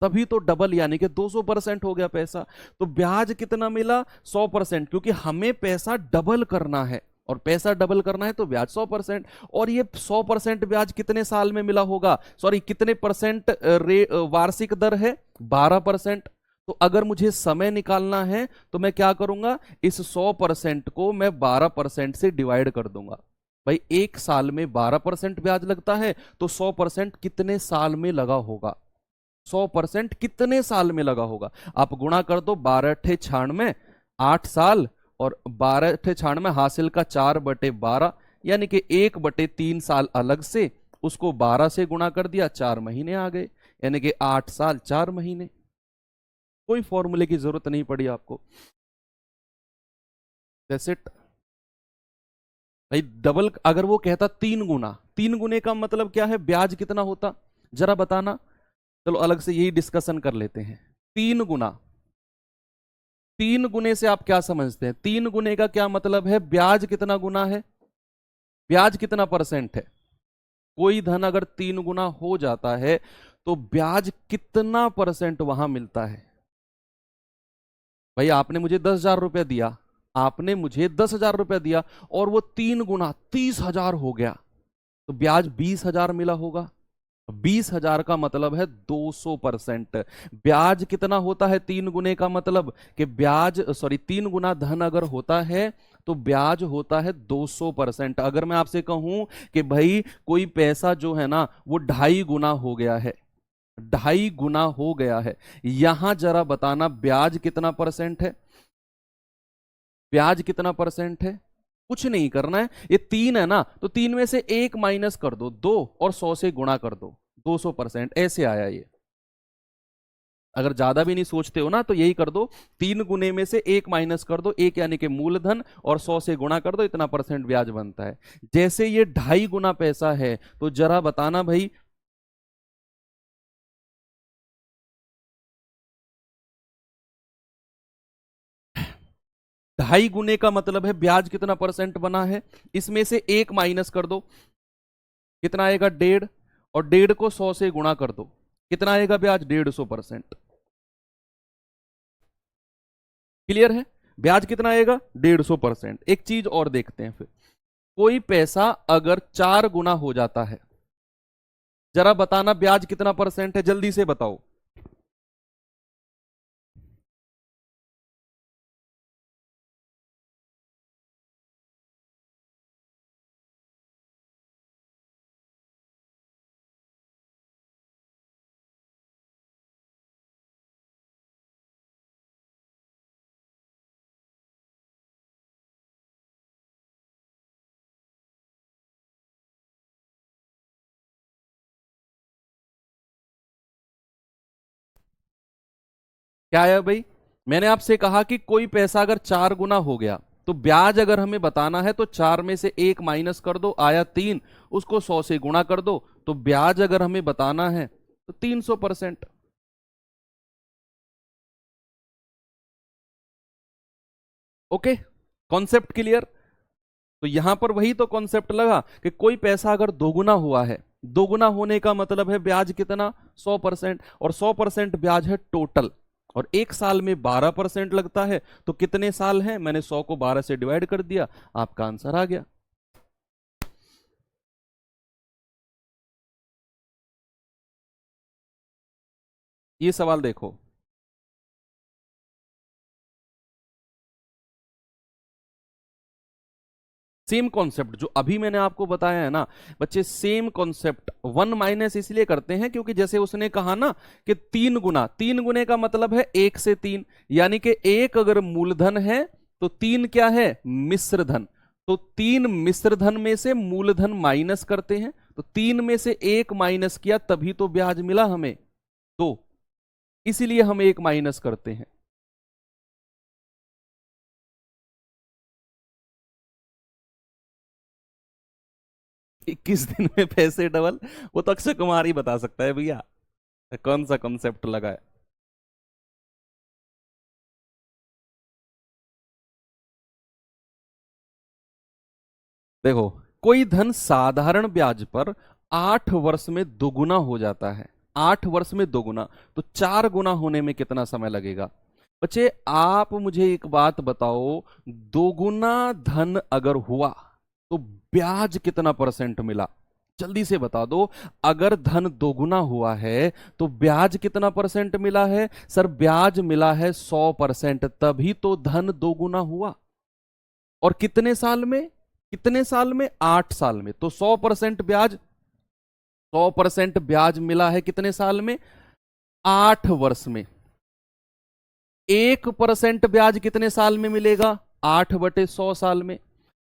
S1: तभी तो डबल यानी कि 200% हो गया पैसा। तो ब्याज कितना मिला? 100%, क्योंकि हमें पैसा डबल करना है, और पैसा डबल करना है तो ब्याज 100%। और ये 100% ब्याज कितने साल में मिला होगा? सॉरी, कितने परसेंट वार्षिक दर है? 12%। तो अगर मुझे समय निकालना है तो मैं क्या करूंगा? इस 100% को मैं 12% से डिवाइड कर दूंगा। भाई 1 साल में 12% ब्याज लगता है, तो 100% कितने साल में लगा होगा? 100% कितने साल में लगा होगा? आप गुणा कर दो, 12×6 8 साल, और 12×6 हासिल का 4/12, यानी कि 1/3 साल अलग से, उसको 12 से गुणा कर दिया, 4 महीने आ गए, यानी कि 8 साल 4 महीने। कोई फॉर्मूले की जरूरत नहीं पड़ी आपको। दैट्स इट भाई। डबल अगर वो कहता 3 गुना, 3 गुने का मतलब क्या है, ब्याज कितना होता, जरा बताना। चलो अलग से यही डिस्कशन कर लेते हैं। 3 गुना, 3 गुने से आप क्या समझते हैं? 3 गुने का क्या मतलब है? ब्याज कितना गुना है, ब्याज कितना परसेंट है। कोई धन अगर 3 गुना हो जाता है तो ब्याज कितना परसेंट वहां मिलता है? भाई आपने मुझे 10,000 रुपया दिया, आपने मुझे 10,000 रुपया दिया, और वो 3 गुना 30,000 हो गया, तो ब्याज 20,000 मिला होगा। 20,000 का मतलब है 200%। ब्याज कितना होता है 3 गुने का मतलब? कि ब्याज, सॉरी, 3 गुना धन अगर होता है तो ब्याज होता है 200%। अगर मैं आपसे कहूं कि भाई कोई पैसा जो है ना वो 2.5 गुना हो गया है, 2.5 गुना हो गया है, यहां जरा बताना ब्याज कितना परसेंट है? ब्याज कितना परसेंट है? कुछ नहीं करना है, ये 3 है ना, तो 3 में से 1 माइनस कर दो, 2, और 100 से गुणा कर दो, 200%। ऐसे आया ये। अगर ज्यादा भी नहीं सोचते हो ना तो यही कर दो, 3 गुने में से 1 माइनस कर दो, 1 यानी कि मूलधन, और 100 से गुणा कर दो, इतना परसेंट ब्याज बनता है। जैसे ये 2.5 गुना पैसा है, तो जरा बताना भाई, ढाई गुने का मतलब है ब्याज कितना परसेंट बना है, इसमें से 1 माइनस कर दो, कितना आएगा? 1.5, और 1.5 को 100 से गुणा कर दो, कितना आएगा ब्याज? 150%। क्लियर है? ब्याज कितना आएगा? 150%। एक चीज और देखते हैं फिर, कोई पैसा अगर 4 गुना हो जाता है, जरा बताना ब्याज कितना परसेंट है, जल्दी से बताओ। क्या है भाई? मैंने आपसे कहा कि कोई पैसा अगर 4 गुना हो गया, तो ब्याज अगर हमें बताना है तो 4 में से 1 माइनस कर दो, आया 3, उसको 100 से गुणा कर दो, तो ब्याज अगर हमें बताना है तो 300%। Okay, concept clear? तो यहां पर वही तो कॉन्सेप्ट लगा कि कोई पैसा अगर 2 गुना हुआ है, 2 गुना होने का मतलब है ब्याज कितना? 100%, और 100% ब्याज है टोटल, और 1 साल में 12% लगता है, तो कितने साल हैं? मैंने 100 को 12 से डिवाइड कर दिया, आपका आंसर आ गया। ये सवाल देखो, सेम कॉन्सेप्ट जो अभी मैंने आपको बताया है ना बच्चे, सेम कॉन्सेप्ट। 1 माइनस इसलिए करते हैं क्योंकि जैसे उसने कहा ना कि 3 गुना, 3 गुने का मतलब है 1 से 3, यानी कि 1 अगर मूलधन है तो 3 क्या है? मिश्र धन। तो 3 मिश्र धन में से मूलधन माइनस करते हैं, तो 3 में से 1 माइनस किया तभी तो ब्याज मिला हमें 2, इसीलिए हम 1 माइनस करते हैं। 21 दिन में पैसे डबल, वो तो अक्षय कुमार ही बता सकता है भैया, कौन सा कॉन्सेप्ट लगा है। देखो, कोई धन साधारण ब्याज पर 8 वर्ष में दोगुना हो जाता है, 8 वर्ष में दोगुना, तो 4 गुना होने में कितना समय लगेगा? बच्चे आप मुझे एक बात बताओ, दोगुना धन अगर हुआ तो ब्याज कितना परसेंट मिला? जल्दी से बता दो। अगर धन दोगुना हुआ है तो ब्याज कितना परसेंट मिला है? सर ब्याज मिला है 100%, तभी तो धन दोगुना हुआ। और कितने साल में? कितने साल में? 8 साल में। तो 100% ब्याज, 100% ब्याज मिला है कितने साल में? 8 वर्ष में। 1% ब्याज कितने साल में मिलेगा? 8/100 साल में।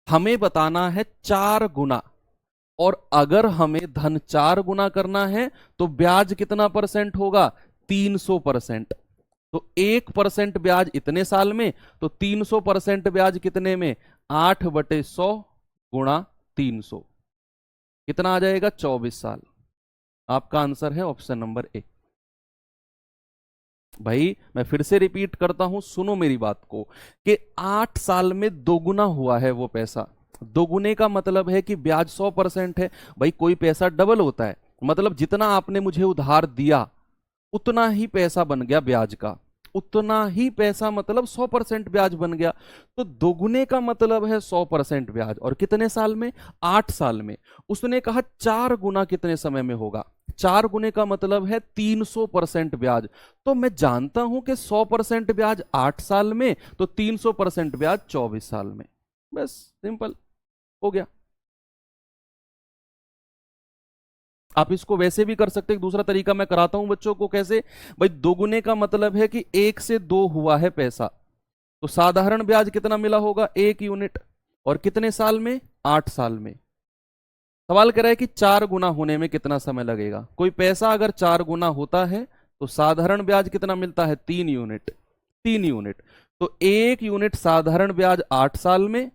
S1: हमें बताना है 4 गुना, और अगर हमें धन 4 गुना करना है तो ब्याज कितना परसेंट होगा? 300%। तो 1% ब्याज इतने साल में, तो 300% ब्याज कितने में? 8/100 गुणा 300, कितना आ जाएगा? 24 साल। आपका आंसर है ऑप्शन नंबर ए। भाई मैं फिर से रिपीट करता हूं, सुनो मेरी बात को, कि 8 साल में दोगुना हुआ है वो पैसा। दोगुने का मतलब है कि ब्याज 100% है। भाई कोई पैसा डबल होता है, मतलब जितना आपने मुझे उधार दिया उतना ही पैसा बन गया ब्याज का, उतना ही पैसा मतलब 100% ब्याज बन गया। तो दोगुने का मतलब है 100% ब्याज, और कितने साल में? 8 साल में। उसने कहा 4 गुना कितने समय में होगा? 4 गुने का मतलब है 300% ब्याज। तो मैं जानता हूं कि 100% ब्याज 8 साल में, तो 300% ब्याज 24 साल में। बस सिंपल हो गया। आप इसको वैसे भी कर सकते हैं, दूसरा तरीका मैं कराता हूं बच्चों को। कैसे? भाई दोगुने का मतलब है कि 1 से 2 हुआ है पैसा, तो साधारण ब्याज कितना मिला होगा? 1 यूनिट। और कितने साल में? 8 साल में। सवाल कह रहा है कि 4 गुना होने में कितना समय लगेगा। कोई पैसा अगर 4 गुना होता है तो साधारण ब्याज कितना मिलता है? 3 यूनिट। 3 यूनिट। तो 1 यूनिट साधारण ब्याज 8 साल में,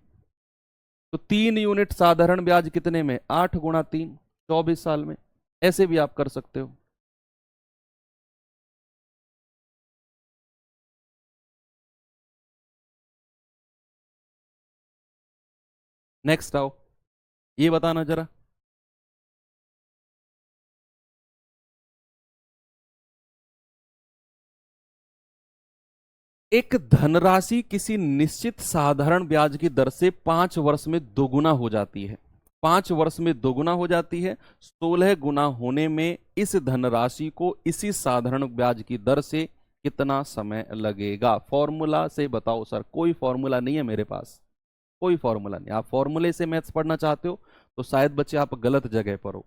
S1: तो 3 यूनिट साधारण ब्याज कितने में? 8 गुणा 3, 24 साल में। ऐसे भी आप कर सकते हो। नेक्स्ट आओ, ये बताना जरा। एक धनराशि किसी निश्चित साधारण ब्याज की दर से 5 वर्ष में दोगुना हो जाती है। 5 वर्ष में दोगुना हो जाती है। 16 गुना होने में इस धनराशि को इसी साधारण ब्याज की दर से कितना समय लगेगा? फॉर्मूला से बताओ सर। कोई फॉर्मूला नहीं है मेरे पास, कोई फॉर्मूला नहीं। आप फॉर्मूले से मैथ्स पढ़ना चाहते हो तो शायद बच्चे आप गलत जगह पर हो।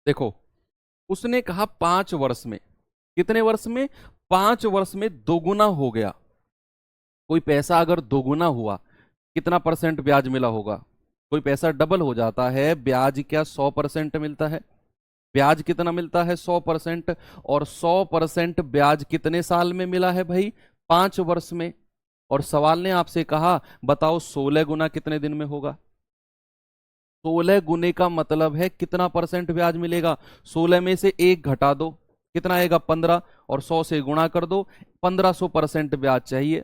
S1: देखो, उसने कहा 5 वर्ष में। कितने वर्ष में? 5 वर्ष में दोगुना हो गया। कोई पैसा अगर दोगुना हुआ, कितना परसेंट ब्याज मिला होगा? कोई पैसा डबल हो जाता है, ब्याज क्या 100% मिलता है? ब्याज कितना मिलता है? 100%। और 100% ब्याज कितने साल में मिला है भाई? 5 वर्ष में। और सवाल ने आपसे कहा बताओ 16 गुना कितने दिन में होगा? 16 गुने का मतलब है कितना परसेंट ब्याज मिलेगा? 16 में से 1 घटा दो, कितना आएगा? 15। और 100 से गुणा कर दो, 1500% ब्याज चाहिए।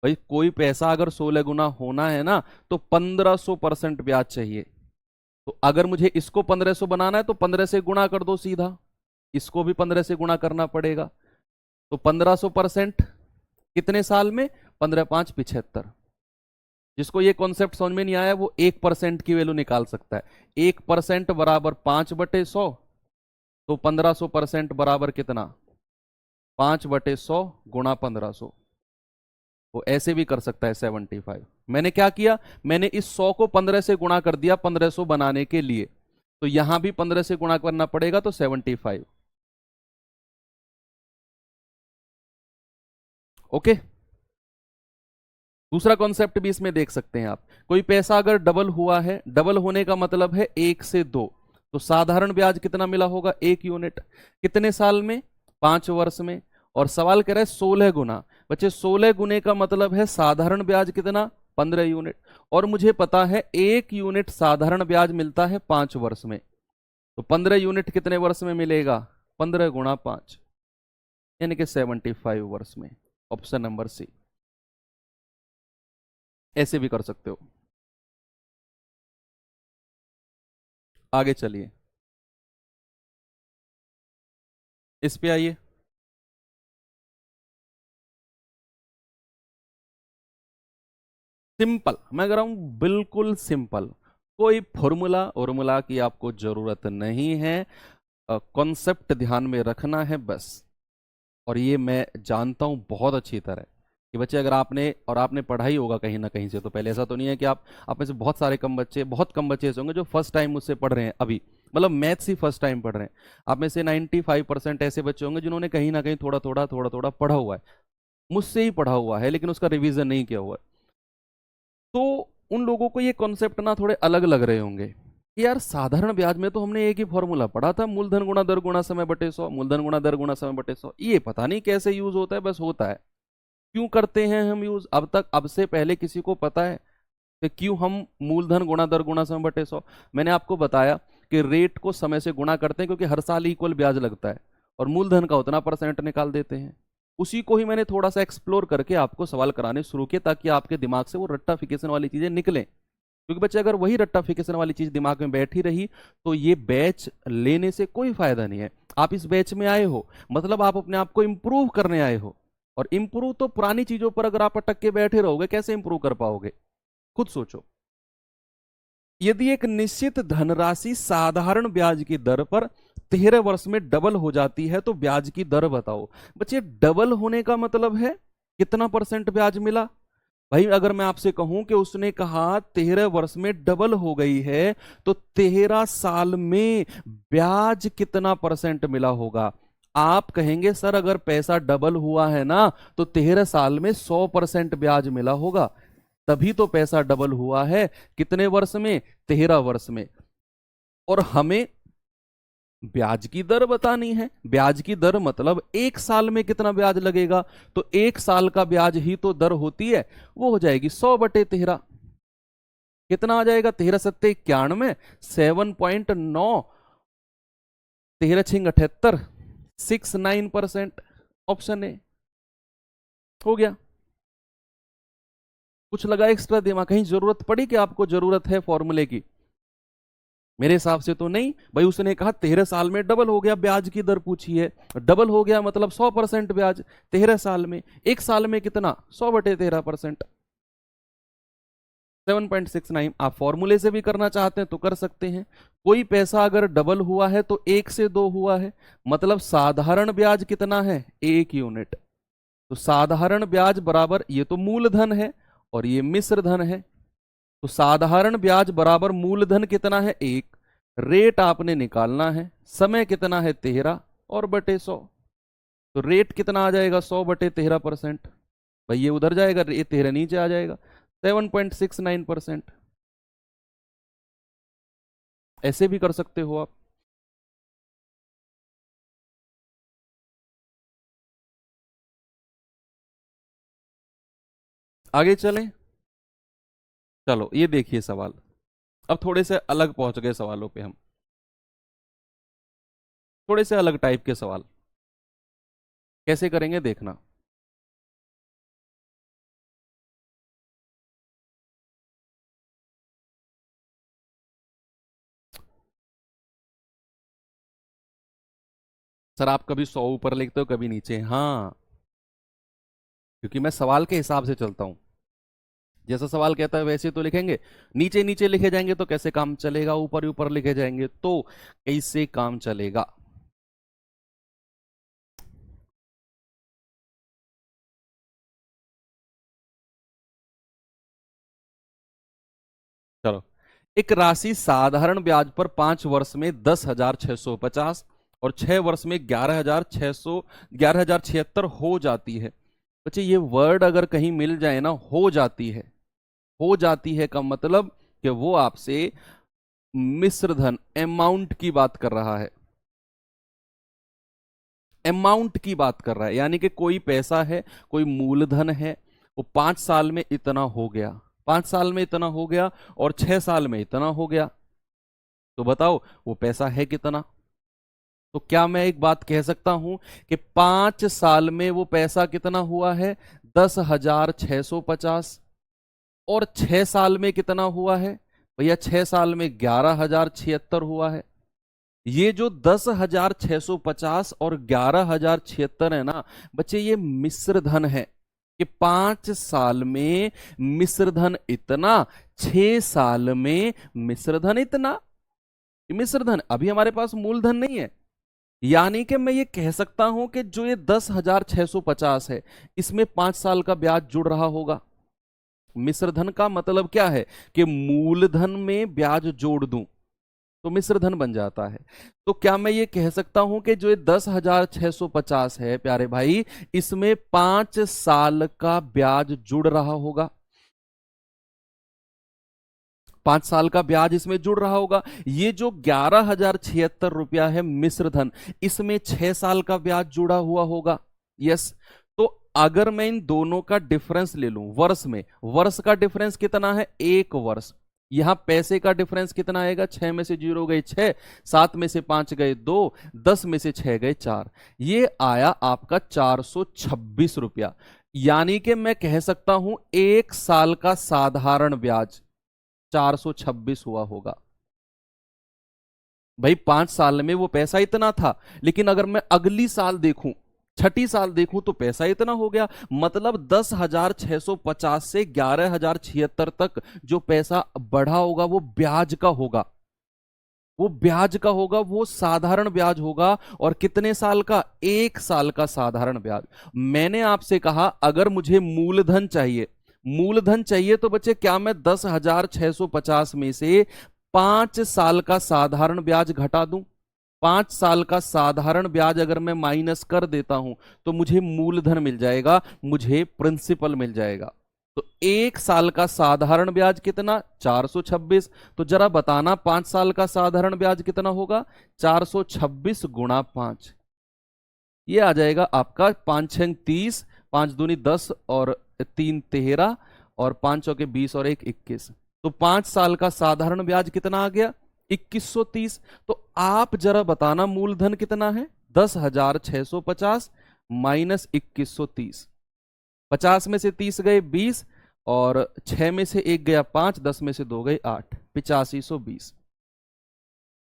S1: भाई कोई पैसा अगर 16 गुना होना है ना, तो 1500% ब्याज चाहिए। तो अगर मुझे इसको 1500 बनाना है तो 15 से गुणा कर दो सीधा, इसको भी 15 से गुणा करना पड़ेगा। तो 1500% कितने साल में? 15×5 = 75। जिसको ये कॉन्सेप्ट समझ में नहीं आया वो 1% की वैल्यू निकाल सकता है। 1% बराबर 5/100, तो 1500% बराबर कितना? 5/100 गुणा 1500। वो ऐसे भी कर सकता है 75। मैंने क्या किया? मैंने इस 100 को 15 से गुणा कर दिया 1500 बनाने के लिए, तो यहां भी 15 से गुणा करना पड़ेगा, तो 75। ओके। दूसरा कॉन्सेप्ट भी इसमें देख सकते हैं आप। कोई पैसा अगर डबल हुआ है, डबल होने का मतलब है 1 से 2, तो साधारण ब्याज कितना मिला होगा? 1 यूनिट। कितने साल में? 5 वर्ष में। और सवाल कह रहा है 16 गुना। बच्चे 16 गुने का मतलब है साधारण ब्याज कितना? 15 यूनिट। और मुझे पता है 1 यूनिट साधारण ब्याज मिलता है 5 वर्ष में, तो 15 यूनिट कितने वर्ष में मिलेगा? 15 × 5, यानी कि 75 वर्ष में। Option number C. ऐसे भी कर सकते हो। आगे चलिए, इस पे आइए। सिंपल मैं कह रहा हूं, बिल्कुल सिंपल। कोई फॉर्मूला की आपको जरूरत नहीं है, कॉन्सेप्ट ध्यान में रखना है बस। और ये मैं जानता हूं बहुत अच्छी तरह कि बच्चे अगर आपने पढ़ा ही होगा कहीं ना कहीं से, तो पहले ऐसा तो नहीं है कि आप में से बहुत कम बच्चे ऐसे होंगे जो फर्स्ट टाइम मुझसे पढ़ रहे हैं अभी, मतलब मैथ्स ही फर्स्ट टाइम पढ़ रहे हैं। आप में से 95% ऐसे बच्चे होंगे जिन्होंने कहीं ना कहीं थोड़ा थोड़ा पढ़ा हुआ है, मुझसे ही पढ़ा हुआ है, लेकिन उसका रिवीजन नहीं किया हुआ है। तो उन लोगों को ये कॉन्सेप्ट ना थोड़े अलग लग रहे होंगे कि यार साधारण ब्याज में तो हमने एक ही फॉर्मूला पढ़ा था, मूलधन गुणा दर गुणा समय बटे 100, मूलधन गुणा दर गुणा समय बटे 100, ये पता नहीं कैसे यूज होता है, बस होता है। क्यों करते हैं हम यूज? अब से पहले किसी को पता है कि क्यों हम मूलधन गुणा दर गुणा समय बटे 100? मैंने आपको बताया कि रेट को समय से गुणा करते हैं क्योंकि हर साल इक्वल ब्याज लगता है, और मूलधन का उतना % निकाल देते हैं। उसी को ही मैंने थोड़ा सा एक्सप्लोर करके आपको सवाल कराने शुरू किए ताकि आपके दिमाग से वो रट्टाफिकेशन वाली चीजें निकलें। क्योंकि बच्चे अगर वही रट्टाफिकेशन वाली चीज दिमाग में बैठी रही तो ये बैच लेने से कोई फायदा नहीं है। आप इस बैच में आए हो मतलब आप अपने आप को इंप्रूव करने आए हो, और इंप्रूव तो पुरानी चीजों पर अगर आप अटक के बैठे रहोगे कैसे इंप्रूव कर पाओगे? खुद सोचो। यदि एक निश्चित धनराशि साधारण ब्याज की दर पर 13 वर्ष में डबल हो जाती है तो ब्याज की दर बताओ। बच्चे डबल होने का मतलब है कितना % ब्याज मिला? भाई अगर मैं आपसे कहूं कि उसने कहा 13 वर्ष में डबल हो गई है तो 13 साल में ब्याज कितना % मिला होगा? आप कहेंगे सर अगर पैसा डबल हुआ है ना तो 13 साल में 100% ब्याज मिला होगा, तभी तो पैसा डबल हुआ है। कितने वर्ष में? 13 वर्ष में। और हमें ब्याज की दर बतानी है। ब्याज की दर मतलब एक साल में कितना ब्याज लगेगा, तो एक साल का ब्याज ही तो दर होती है, वो हो जाएगी 100/13। कितना आ जाएगा? 13 सत्ते 91, 7.9, 13 छिंग 78, 69%। ऑप्शन ए हो गया। कुछ लगा एक्स्ट्रा दिमाग? कहीं जरूरत पड़ी कि आपको जरूरत है फॉर्मूले की? मेरे हिसाब से तो नहीं। भाई उसने कहा 13 साल में डबल हो गया, ब्याज की दर पूछी है, डबल हो गया मतलब 100% ब्याज 13 साल में। एक साल में कितना? 100/13%, 7.69। आप फॉर्मूले से भी करना चाहते हैं तो कर सकते हैं। कोई पैसा अगर डबल हुआ है तो 1 से 2 हुआ है, मतलब साधारण ब्याज कितना है? 1 यूनिट। तो साधारण ब्याज बराबर, ये तो मूलधन है और ये मिश्र धन है, तो साधारण ब्याज बराबर मूलधन कितना है? 1। रेट आपने निकालना है, समय कितना है? 13 और बटे 100। तो रेट कितना आ जाएगा? 100/13%। भाई ये उधर जाएगा, ये 13 नीचे आ जाएगा, 7.69%। ऐसे भी कर सकते हो आप। आगे चलें। चलो ये देखिए सवाल, अब थोड़े से अलग पहुंच गए सवालों पे हम, थोड़े से अलग टाइप के सवाल कैसे करेंगे देखना। सर आप कभी 100 ऊपर लिखते हो कभी नीचे? हाँ, क्योंकि मैं सवाल के हिसाब से चलता हूं। जैसा सवाल कहता है वैसे तो लिखेंगे, नीचे नीचे लिखे जाएंगे तो कैसे काम चलेगा, ऊपर ऊपर लिखे जाएंगे तो कैसे काम चलेगा। चलो, एक राशि साधारण ब्याज पर 5 वर्ष में 10,650 और 6 वर्ष में 11,76 हो जाती है। बच्चे ये वर्ड अगर कहीं मिल जाए ना, हो जाती है का मतलब कि वो आपसे मिश्र धन अमाउंट की बात कर रहा है, अमाउंट की बात कर रहा है, यानी कि कोई पैसा है, कोई मूलधन है, वो 5 साल में इतना हो गया, 5 साल में इतना हो गया और 6 साल में इतना हो गया, तो बताओ वो पैसा है कितना? तो क्या मैं एक बात कह सकता हूं कि 5 साल में वो पैसा कितना हुआ है? 10,650। और 6 साल में कितना हुआ है भैया? 6 साल में 11,076 हुआ है। ये जो 10,650 और 11,076 है ना बच्चे, ये मिश्र धन है। कि 5 साल में मिश्र धन इतना, 6 साल में मिश्र धन इतना। मिश्र धन अभी हमारे पास मूलधन नहीं है, यानी कि मैं ये कह सकता हूं कि जो ये 10,650 है, इसमें 5 साल का ब्याज जुड़ रहा होगा। मिश्र धन का मतलब क्या है कि मूलधन में ब्याज जोड़ दूं तो मिश्र धन बन जाता है। तो क्या मैं ये कह सकता हूं कि जो ये 10,650 है प्यारे भाई, इसमें 5 साल का ब्याज जुड़ रहा होगा? 5 साल का ब्याज इसमें जुड़ रहा होगा। ये जो 11,076 रुपया है मिश्र धन, इसमें 6 साल का ब्याज जुड़ा हुआ होगा। यस। तो अगर मैं इन दोनों का डिफरेंस ले लूं वर्ष में, वर्ष का डिफरेंस कितना है? 1 वर्ष। यहां पैसे का डिफरेंस कितना आएगा? 6 में से 0 गए 6, 7 में से 5 गए 2, 10 में से 6 गए 4। ये आया आपका 426 रुपया। यानी कि मैं कह सकता हूं 1 साल का साधारण ब्याज 426 हुआ होगा। भाई 5 साल में वो पैसा इतना था, लेकिन अगर मैं अगली साल देखूं, छठी साल देखूं, तो पैसा इतना हो गया। मतलब 10,650 से 11,076 तक जो पैसा बढ़ा होगा वो ब्याज का होगा, वो ब्याज का होगा, वो साधारण ब्याज होगा। और कितने साल का? 1 साल का साधारण ब्याज। मैंने आपसे कहा अगर मुझे मूलधन चाहिए, मूलधन चाहिए तो बच्चे क्या मैं 10,650 में से 5 साल का साधारण ब्याज घटा दूं? 5 साल का साधारण ब्याज अगर मैं माइनस कर देता हूं तो मुझे मूलधन मिल जाएगा, मुझे प्रिंसिपल मिल जाएगा। तो 1 साल का साधारण ब्याज कितना? 426। तो जरा बताना 5 साल का साधारण ब्याज कितना होगा? 426 गुणा 5, ये आ जाएगा आपका 5 6 30, 5 दूनी 10 और 3 13 और 5 चौके 20 और 1 21। तो 5 साल का साधारण ब्याज कितना आ गया? 2130। तो आप जरा बताना मूलधन कितना है? 10,650 माइनस 2130। 50 में से 30 गए 20 और 6 में से 1 गया 5, 10 में से 2 गए 8, 8520।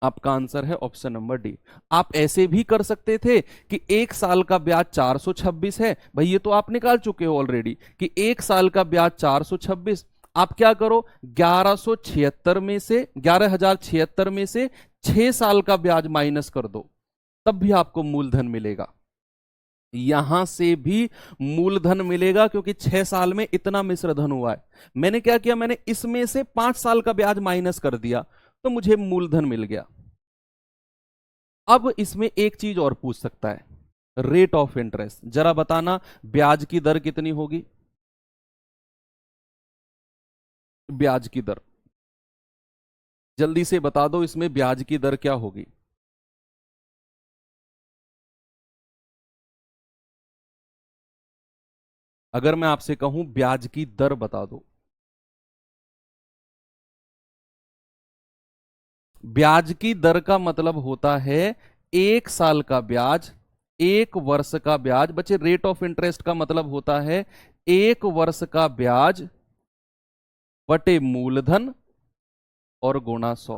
S1: आपका आंसर है ऑप्शन नंबर डी। आप ऐसे भी कर सकते थे कि 1 साल का ब्याज 426 है, भाई ये तो आप निकाल चुके हो ऑलरेडी कि 1 साल का ब्याज 426। आप क्या करो, 1176 में से 11,076 में से 6 साल का ब्याज माइनस कर दो, तब भी आपको मूलधन मिलेगा। यहां से भी मूलधन मिलेगा क्योंकि 6 साल में इतना मिश्र धन हुआ है। मैंने क्या किया, मैंने इसमें से 5 साल का ब्याज माइनस कर दिया तो मुझे मूलधन मिल गया। अब इसमें एक चीज और पूछ सकता है, रेट ऑफ इंटरेस्ट। जरा बताना ब्याज की दर कितनी होगी? ब्याज की दर जल्दी से बता दो, इसमें ब्याज की दर क्या होगी? अगर मैं आपसे कहूं ब्याज की दर बता दो, ब्याज की दर का मतलब होता है 1 साल का ब्याज, 1 वर्ष का ब्याज। बच्चे रेट ऑफ इंटरेस्ट का मतलब होता है 1 वर्ष का ब्याज बटे मूलधन और गुणा 100।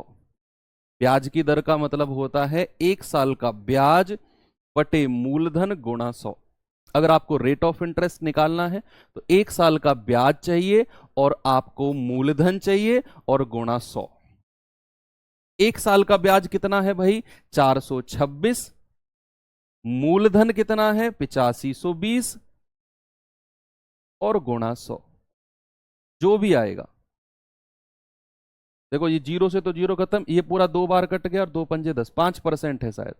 S1: ब्याज की दर का मतलब होता है 1 साल का ब्याज बटे मूलधन गुणा 100। अगर आपको रेट ऑफ इंटरेस्ट निकालना है तो 1 साल का ब्याज चाहिए और आपको मूलधन चाहिए और गुणा 100। 1 साल का ब्याज कितना है भाई? 426। मूलधन कितना है? 8520 और गुणा 100, जो भी आएगा। देखो ये 0 से तो 0 खत्म, ये पूरा 2 बार कट गया और 2 पंजे 10, 5% है शायद।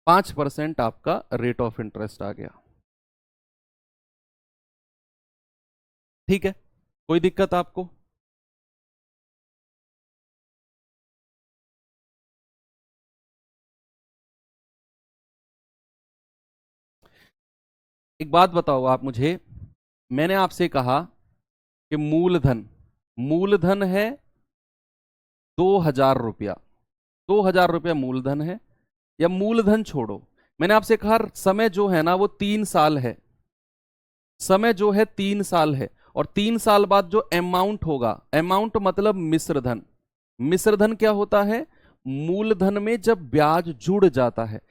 S1: 5% आपका रेट ऑफ इंटरेस्ट आ गया। ठीक है, कोई दिक्कत आपको? एक बात बताओ आप मुझे, मैंने आपसे कहा कि मूलधन, मूलधन है 2,000 रुपया, 2,000 रुपया मूलधन है। या मूलधन छोड़ो, मैंने आपसे कहा समय जो है ना वो 3 साल है, समय जो है 3 साल है। और 3 साल बाद जो अमाउंट होगा, अमाउंट मतलब मिश्र धन। मिश्र धन क्या होता है? मूलधन में जब ब्याज जुड़ जाता है।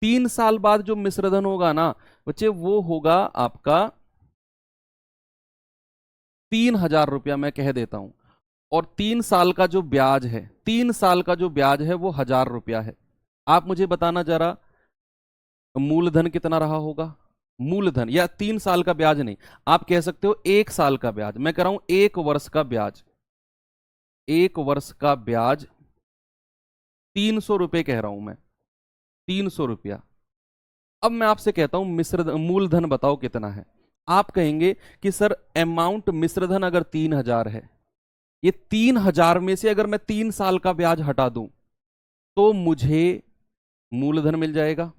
S1: 3 साल बाद जो मिश्रधन होगा ना बच्चे, वो होगा आपका 3,000 रुपया, मैं कह देता हूं। और 3 साल का जो ब्याज है, 3 साल का जो ब्याज है वो 1,000 रुपया है। आप मुझे बताना जरा, मूलधन कितना रहा होगा? मूलधन, या 3 साल का ब्याज नहीं, आप कह सकते हो 1 साल का ब्याज। मैं कह रहा हूं 1 वर्ष का ब्याज, 1 वर्ष का ब्याज 300 रुपये कह रहा हूं मैं, 300 रुपया। अब मैं आपसे कहता हूं मिश्र मूलधन बताओ कितना है। आप कहेंगे कि सर अमाउंट मिश्रधन अगर 3,000 है, ये 3,000 में से अगर मैं 3 साल का ब्याज हटा दूं तो मुझे मूलधन मिल जाएगा।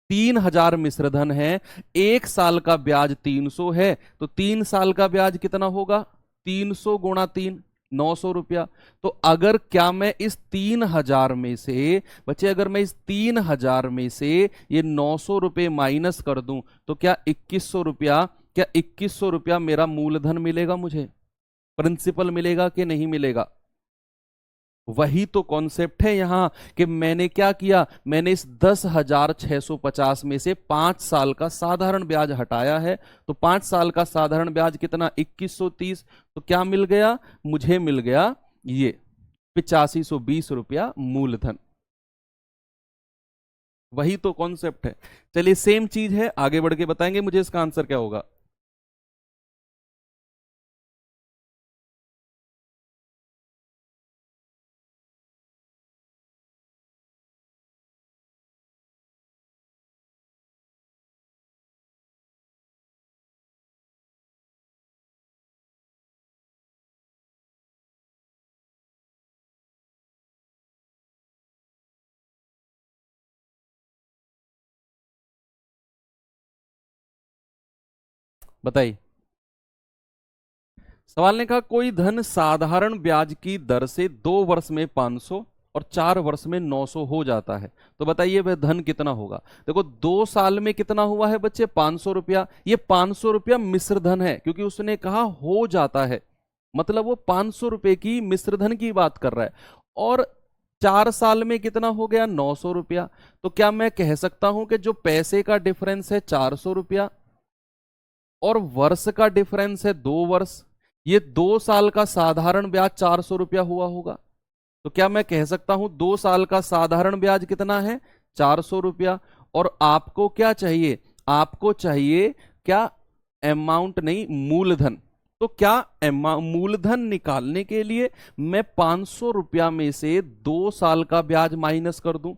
S1: 3,000 मिश्रधन है, 1 साल का ब्याज 300 है, तो 3 साल का ब्याज कितना होगा? 300 गुणा 3, 900 रुपया। तो अगर क्या मैं इस 3,000 में से बच्चे, अगर मैं इस 3,000 में से ये 900 रुपये माइनस कर दूं तो क्या 2,100 रुपया, क्या 2,100 रुपया मेरा मूलधन मिलेगा? मुझे प्रिंसिपल मिलेगा कि नहीं मिलेगा? वही तो कॉन्सेप्ट है यहां, कि मैंने क्या किया, मैंने इस 10,650 में से 5 साल का साधारण ब्याज हटाया है। तो 5 साल का साधारण ब्याज कितना? 2,130। तो क्या मिल गया? मुझे मिल गया ये 8,520 रुपया मूलधन। वही तो कॉन्सेप्ट है। चलिए सेम चीज है, आगे बढ़ के बताएंगे मुझे इसका आंसर क्या होगा। बताइए। सवाल ने कहा कोई धन साधारण ब्याज की दर से 2 वर्ष में 500 और 4 वर्ष में 900 हो जाता है, तो बताइए वह धन कितना होगा। देखो 2 साल में कितना हुआ है बच्चे? 500 रुपया। ये 500 रुपया मिश्र धन है, क्योंकि उसने कहा हो जाता है, मतलब वो 500 रुपये की मिश्र धन की बात कर रहा है। और 4 साल में कितना हो गया? 900 रुपया। तो क्या मैं कह सकता हूं कि जो पैसे का डिफरेंस है 400 रुपया, और वर्ष का डिफरेंस है 2 वर्ष, ये 2 साल का साधारण ब्याज 400 रुपया हुआ होगा। तो क्या मैं कह सकता हूं 2 साल का साधारण ब्याज कितना है? 400 रुपया। और आपको क्या चाहिए? आपको चाहिए क्या? अमाउंट नहीं, मूलधन। तो क्या मूलधन निकालने के लिए मैं 500 रुपया में से 2 साल का ब्याज माइनस कर दूं?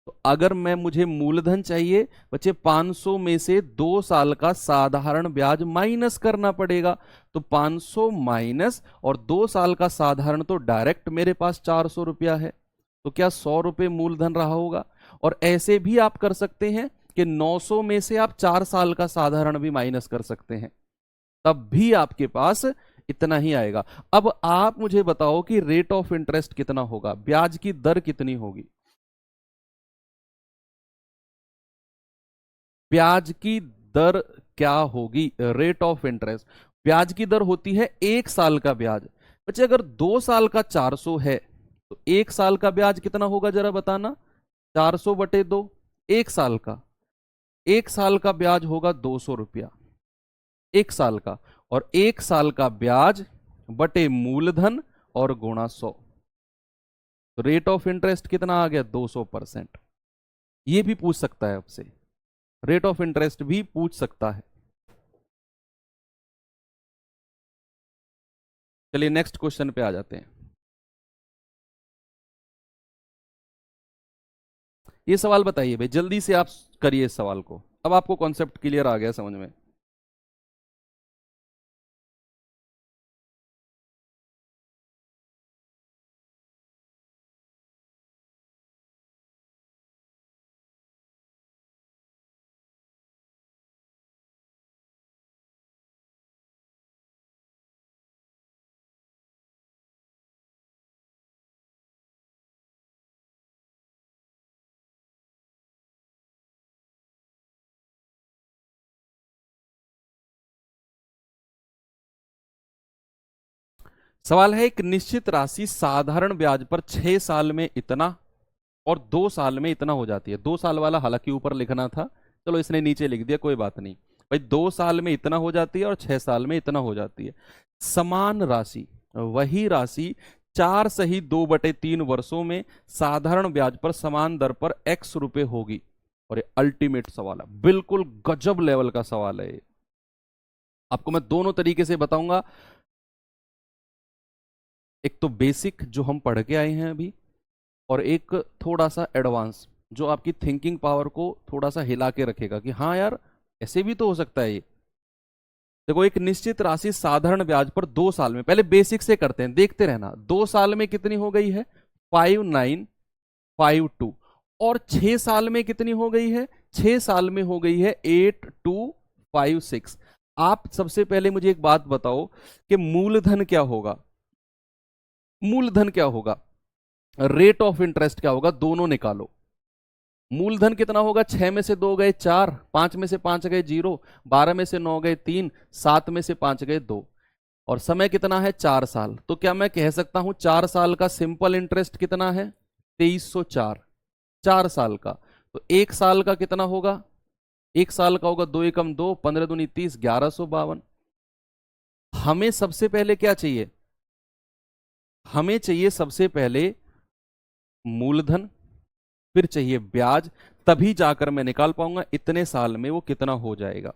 S1: तो अगर मैं मुझे मूलधन चाहिए बच्चे, 500 में से 2 साल का साधारण ब्याज माइनस करना पड़ेगा। तो 500 माइनस, और 2 साल का साधारण तो डायरेक्ट मेरे पास 400 रुपया है। तो क्या 100 रुपये मूलधन रहा होगा? और ऐसे भी आप कर सकते हैं कि 900 में से आप 4 साल का साधारण भी माइनस कर सकते हैं, तब भी आपके पास इतना ही आएगा। अब आप मुझे बताओ कि रेट ऑफ इंटरेस्ट कितना होगा, ब्याज की दर कितनी होगी? ब्याज की दर क्या होगी? रेट ऑफ इंटरेस्ट, ब्याज की दर होती है 1 साल का ब्याज। बच्चे अगर 2 साल का 400 है, तो 1 साल का ब्याज कितना होगा जरा बताना? 400/2। 1 साल का, 1 साल का ब्याज होगा 200 रुपया, 1 साल का। और 1 साल का ब्याज बटे मूलधन और गुणा 100, तो रेट ऑफ इंटरेस्ट कितना आ गया? 200%। ये भी पूछ सकता है आपसे, रेट ऑफ इंटरेस्ट भी पूछ सकता है। चलिए नेक्स्ट क्वेश्चन पे आ जाते हैं। ये सवाल बताइए भाई, जल्दी से आप करिए इस सवाल को। अब आपको कॉन्सेप्ट क्लियर आ गया समझ में। सवाल है एक निश्चित राशि साधारण ब्याज पर 6 साल में इतना और 2 साल में इतना हो जाती है। 2 साल वाला हालांकि ऊपर लिखना था, चलो इसने नीचे लिख दिया, कोई बात नहीं भाई। 2 साल में इतना हो जाती है और 6 साल में इतना हो जाती है। समान राशि, वही राशि 4 सही 2/3 वर्षों में साधारण ब्याज पर समान दर पर x रुपए होगी। और ये अल्टीमेट सवाल है, बिल्कुल गजब लेवल का सवाल है ये। आपको मैं दोनों तरीके से बताऊंगा, एक तो बेसिक जो हम पढ़ के आए हैं अभी, और एक थोड़ा सा एडवांस जो आपकी थिंकिंग पावर को थोड़ा सा हिला के रखेगा कि हाँ यार ऐसे भी तो हो सकता है ये। देखो, एक निश्चित राशि साधारण ब्याज पर 2 साल में, पहले बेसिक से करते हैं, देखते रहना। 2 साल में कितनी हो गई है? 5952। और 6 साल में कितनी हो गई है? 6 साल में हो गई है 8256। आप सबसे पहले मुझे एक बात बताओ कि मूलधन क्या होगा? मूलधन क्या होगा? रेट ऑफ इंटरेस्ट क्या होगा? दोनों निकालो। मूलधन कितना होगा? 6 में से 2 गए 4, 5 में से 5 गए 0, 12 में से 9 गए 3, 7 में से 5 गए 2, और समय कितना है? 4 साल। तो क्या मैं कह सकता हूं 4 साल का सिंपल इंटरेस्ट कितना है? 2304। 4 साल का। तो 1 साल का कितना होगा? 1 साल का होगा 2 एकम 2, 15 दूनी 30, 1152। हमें सबसे पहले क्या चाहिए? हमें चाहिए सबसे पहले मूलधन, फिर चाहिए ब्याज, तभी जाकर मैं निकाल पाऊंगा इतने साल में वो कितना हो जाएगा।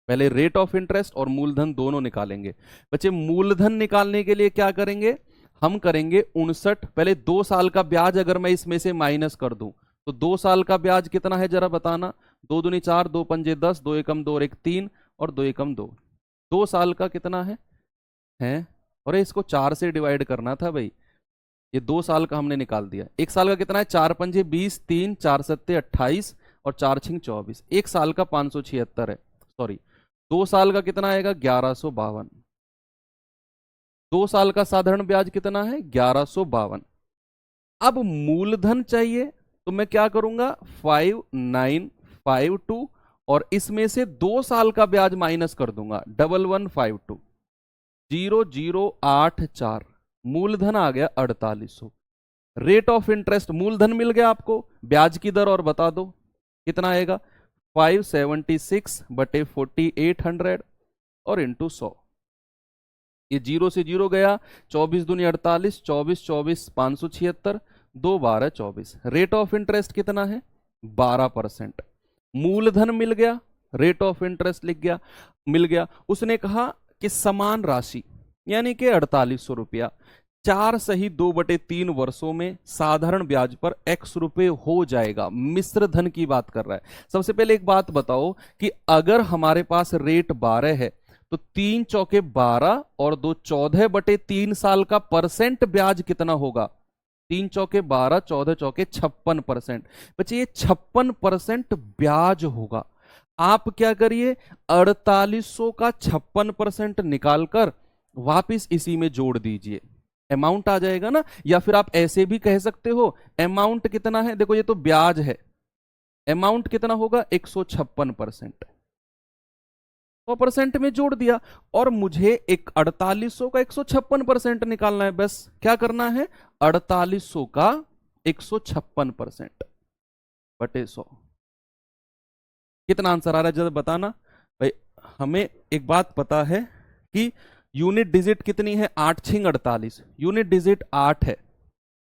S1: पहले रेट ऑफ इंटरेस्ट और मूलधन दोनों निकालेंगे। बच्चे, मूलधन निकालने के लिए क्या करेंगे? हम करेंगे 59। पहले 2 साल का ब्याज अगर मैं इसमें से माइनस कर दूं तो 2 साल का ब्याज कितना है जरा बताना? 2 दूनी 4, 2 पंजे 10, 2 एकम 2 और 1 3, और 2 एकम 2। 2 साल का कितना है? और इसको 4 से डिवाइड करना था भाई। ये 2 साल का हमने निकाल दिया। 1 साल का कितना है? 4 पंजे 20, 3 4 सत्ते 28 और 4 छिंग 24। 1 साल का 576 है। सॉरी, 2 साल का कितना आएगा? 1152। 2 साल का साधारण ब्याज कितना है? 1152। अब मूलधन चाहिए तो मैं क्या करूंगा? 5952 और इसमें से 2 साल का ब्याज माइनस कर दूंगा, 1152, 0084। मूलधन आ गया 4800। रेट ऑफ इंटरेस्ट, मूलधन मिल गया आपको, ब्याज की दर और बता दो कितना आएगा? 576/4800 और इंटू 100। ये 0 से 0 गया, 24 दूनी 48, 24 24 576, 2 12 24। रेट ऑफ इंटरेस्ट कितना है? 12%। मूलधन मिल गया, रेट ऑफ इंटरेस्ट लिख गया, मिल गया। उसने कहा कि समान राशि यानी कि 4800 रुपया 4 सही 2/3 वर्षों में साधारण ब्याज पर x रुपए हो जाएगा। मिश्र धन की बात कर रहा है। सबसे पहले एक बात बताओ कि अगर हमारे पास रेट 12 है तो 3 चौके 12 और 2 14/3 साल का परसेंट ब्याज कितना होगा? 3 चौके 12, 14 चौके 56%। बच्चे, ये 56% ब्याज होगा। आप क्या करिए, 4800 का 56% निकालकर वापिस इसी में जोड़ दीजिए, अमाउंट आ जाएगा ना। या फिर आप ऐसे भी कह सकते हो, अमाउंट कितना है? देखो, ये तो ब्याज है, अमाउंट कितना होगा? 156%। 100% में जोड़ दिया, और मुझे एक 4800 का 156% निकालना है। बस क्या करना है? 4800 का 156% बटे 100। कितना आंसर आ रहा है जरा बताना भाई। हमें एक बात पता है कि यूनिट डिजिट कितनी है? 8 छिंग 48, यूनिट डिजिट 8 है।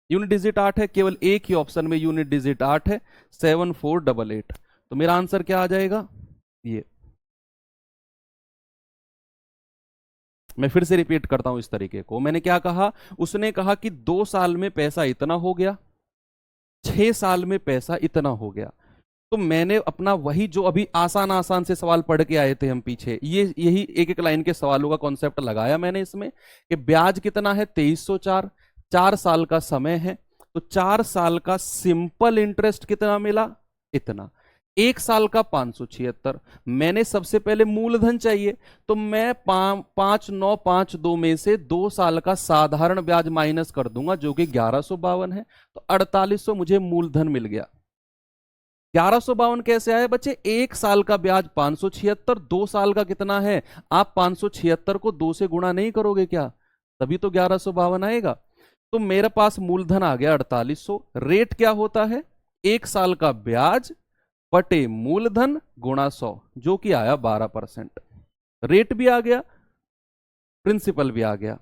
S1: यूनिट डिजिट 8 है, केवल एक ही ऑप्शन में यूनिट डिजिट 8 है, 7488। तो मेरा आंसर क्या आ जाएगा? ये मैं फिर से रिपीट करता हूं इस तरीके को। मैंने क्या कहा? उसने कहा कि 2 साल में पैसा इतना हो गया, 6 साल में पैसा इतना हो गया। तो मैंने अपना वही जो अभी आसान आसान से सवाल पढ़ के आए थे हम पीछे, यही एक एक लाइन के सवालों का कॉन्सेप्ट लगाया मैंने इसमें कि ब्याज कितना है? 2304। 4 साल का समय है, तो 4 साल का सिंपल इंटरेस्ट कितना मिला? इतना। 1 साल का 576। मैंने सबसे पहले मूलधन चाहिए, तो मैं 5952 में से 2 साल का साधारण ब्याज माइनस कर दूंगा जो कि 1152 है। तो 4800 मुझे मूलधन मिल गया। 1152 कैसे आया बच्चे? 1 साल का ब्याज 576, 2 साल का कितना है? आप 576 को 2 से गुणा नहीं करोगे क्या? तभी तो 1152 आएगा। तो मेरे पास मूलधन आ गया 4800। रेट क्या होता है? 1 साल का ब्याज बटे मूलधन गुणा 100, जो कि आया 12%। रेट भी आ गया, प्रिंसिपल भी आ गया।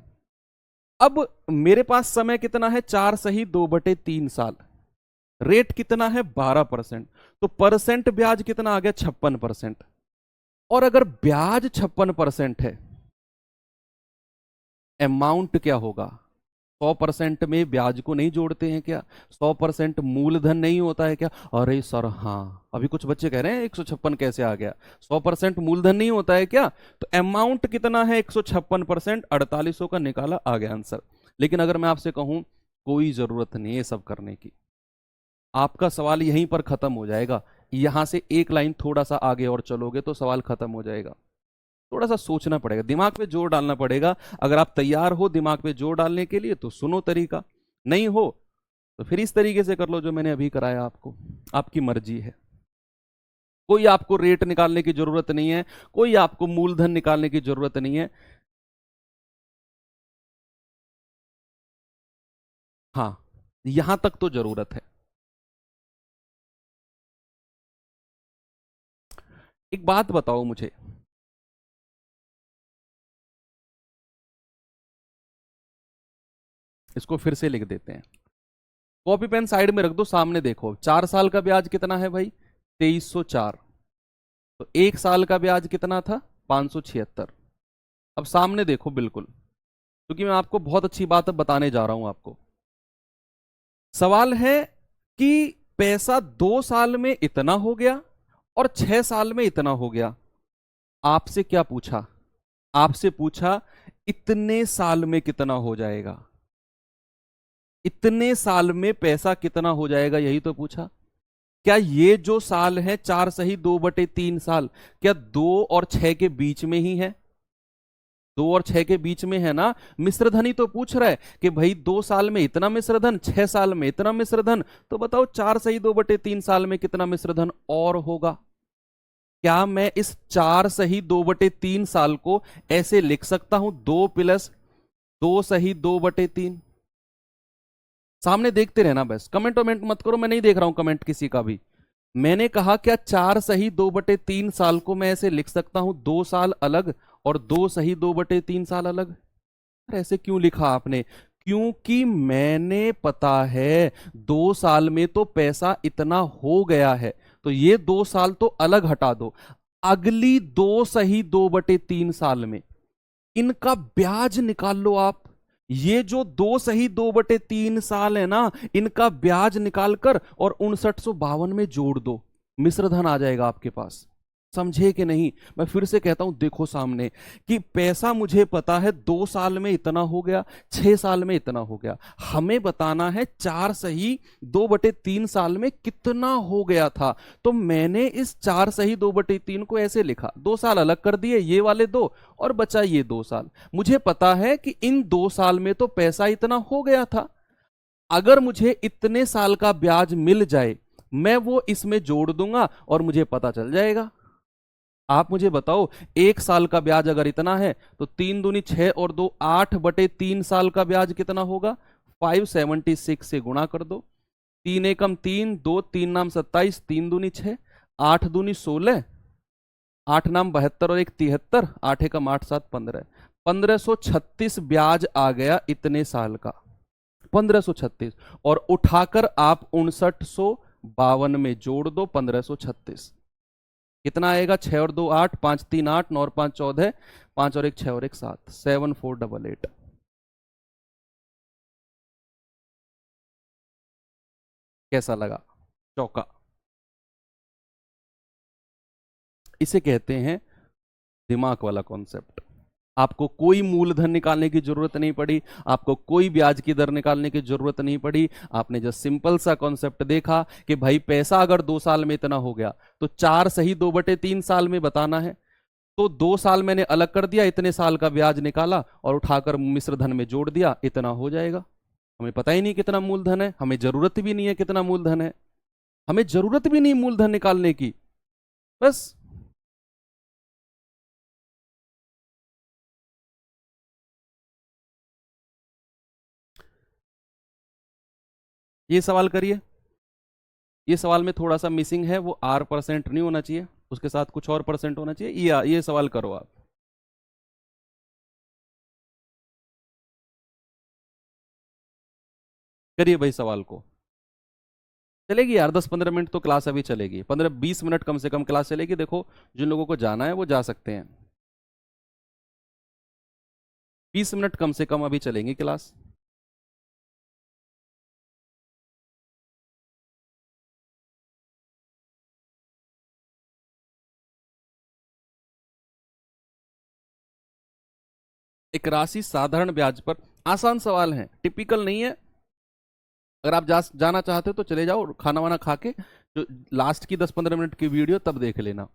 S1: अब मेरे पास समय कितना है? 4 सही 2/3 साल। रेट कितना है? 12%। तो परसेंट ब्याज कितना आ गया? 56%। और अगर ब्याज 56% है, अमाउंट क्या होगा? 100% में ब्याज को नहीं जोड़ते हैं क्या? 100% मूलधन नहीं होता है क्या? अरे सर हाँ, अभी कुछ बच्चे कह रहे हैं 156 कैसे आ गया? 100% मूलधन नहीं होता है क्या? तो अमाउंट कितना है? 156%, 4800 का निकाला, आ गया आंसर। लेकिन अगर मैं आपसे कहूं कोई जरूरत नहीं है सब करने की, आपका सवाल यहीं पर खत्म हो जाएगा। यहां से एक लाइन थोड़ा सा आगे और चलोगे तो सवाल खत्म हो जाएगा। थोड़ा सा सोचना पड़ेगा, दिमाग पे जोर डालना पड़ेगा। अगर आप तैयार हो दिमाग पे जोर डालने के लिए तो सुनो तरीका, नहीं हो तो फिर इस तरीके से कर लो जो मैंने अभी कराया आपको। आपकी मर्जी है। कोई आपको रेट निकालने की जरूरत नहीं है, कोई आपको मूलधन निकालने की जरूरत नहीं है। हाँ, यहां तक तो जरूरत है। एक बात बताओ मुझे, इसको फिर से लिख देते हैं। कॉपी पेन साइड में रख दो, सामने देखो। 4 साल का ब्याज कितना है भाई? 2304। तो 1 साल का ब्याज कितना था? 576। अब सामने देखो बिल्कुल, क्योंकि मैं आपको बहुत अच्छी बात अब बताने जा रहा हूं आपको। सवाल है कि पैसा 2 साल में इतना हो गया और 6 साल में इतना हो गया। आपसे क्या पूछा? आपसे पूछा इतने साल में कितना हो जाएगा? इतने साल में पैसा कितना हो जाएगा, यही तो पूछा। क्या ये जो साल है 4 सही 2/3 साल, क्या 2 और 6 के बीच में ही है? 2 और 6 के बीच में है ना? मिश्रधन ही तो पूछ रहा है कि भाई 2 साल में इतना मिश्रधन, 6 साल में इतना मिश्रधन। तो बताओ 4 सही 2/3 साल में कितना मिश्रधन और होगा? क्या मैं इस 4 सही 2/3 साल को ऐसे लिख सकता हूं? 2 + 2 सही 2/3। सामने देखते रहना, बस कमेंट वमेंट मत करो, मैं नहीं देख रहा हूं कमेंट किसी का भी। मैंने कहा क्या 4 सही 2/3 साल को मैं ऐसे लिख सकता हूं 2 साल अलग और 2 सही 2/3 साल अलग? अरे ऐसे क्यों लिखा आपने? क्योंकि मैंने पता है 2 साल में तो पैसा इतना हो गया है, तो ये 2 साल तो अलग हटा दो। अगली 2 सही 2/3 साल में इनका ब्याज निकाल लो आप। ये जो 2 सही 2/3 साल है ना, इनका ब्याज निकालकर और 5952 में जोड़ दो, मिश्रधन आ जाएगा आपके पास। समझे कि नहीं? मैं फिर से कहता हूं, देखो सामने कि पैसा मुझे पता है 2 साल में इतना हो गया, 6 साल में इतना हो गया। हमें बताना है 4 सही 2/3 साल में कितना हो गया था। तो मैंने इस 4 सही 2/3 को ऐसे लिखा, 2 साल अलग कर दिए ये वाले दो, और बचा ये 2 साल। मुझे पता है कि इन 2 साल में तो पैसा इतना हो गया था। अगर मुझे इतने साल का ब्याज मिल जाए, मैं वो इसमें जोड़ दूंगा और मुझे पता चल जाएगा। आप मुझे बताओ, 1 साल का ब्याज अगर इतना है तो 3 दूनी 6 और 2 8/3 साल का ब्याज कितना होगा? 576 से गुणा कर दो। 3 एकम 3, 2 3 नाम 27, 3 दूनी 6, 8 दूनी 16, 8 नाम 72 और 1 73, 8 एकम 8 7 15, 1536 ब्याज आ गया इतने साल का। 1536, और उठाकर आप 5952 में जोड़ दो 1536। कितना आएगा? 6 और 2 8, 5 3 8, 9 और 5 14, 5 और 1 6 और 1 7, 7488। कैसा लगा? चौका। इसे कहते हैं दिमाग वाला कॉन्सेप्ट। आपको कोई मूलधन निकालने की जरूरत नहीं पड़ी, आपको कोई ब्याज की दर निकालने की जरूरत नहीं पड़ी। आपने जो सिंपल सा कॉन्सेप्ट देखा कि भाई पैसा अगर 2 साल में इतना हो गया तो 4 सही 2/3 साल में बताना है। तो 2 साल मैंने अलग कर दिया, इतने साल का ब्याज निकाला और उठाकर मिश्र धन में जोड़ दिया, इतना हो जाएगा। हमें पता ही नहीं कितना मूलधन है, हमें जरूरत भी नहीं है कितना मूलधन है, हमें जरूरत भी नहीं मूलधन निकालने की। बस ये सवाल करिए। ये सवाल में थोड़ा सा मिसिंग है, वो R% नहीं होना चाहिए, उसके साथ कुछ और परसेंट होना चाहिए। ये सवाल करो आप। करिए भाई सवाल को। चलेगी यार, 10-15 मिनट तो क्लास अभी चलेगी, 15-20 मिनट कम से कम क्लास चलेगी। देखो जिन लोगों को जाना है वो जा सकते हैं। 20 मिनट कम से कम अभी चलेंगी क्लास। एक राशि साधारण ब्याज पर, आसान सवाल है, टिपिकल नहीं है। अगर आप जाना चाहते हो तो चले जाओ, खाना वाना खा के जो लास्ट की 10-15 मिनट की वीडियो तब देख लेना।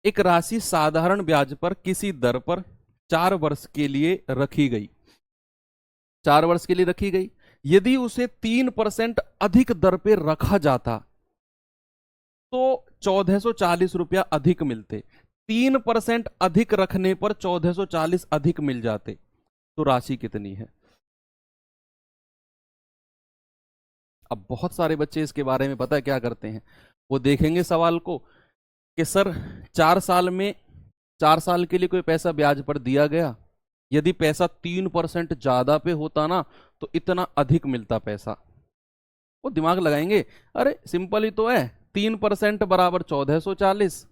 S1: एक राशि साधारण ब्याज पर किसी दर पर 4 वर्ष के लिए रखी गई, 4 वर्ष के लिए रखी गई। यदि उसे 3% अधिक दर पे रखा जाता तो 1440 रुपया अधिक मिलते। 3% अधिक रखने पर 1440 अधिक मिल जाते, तो राशि कितनी है? अब बहुत सारे बच्चे इसके बारे में पता है क्या करते हैं, वो देखेंगे सवाल को कि सर 4 साल में, 4 साल के लिए कोई पैसा ब्याज पर दिया गया, यदि पैसा 3% ज्यादा पे होता ना तो इतना अधिक मिलता पैसा। वो दिमाग लगाएंगे, अरे सिंपल ही तो है, 3% बराबर 1440,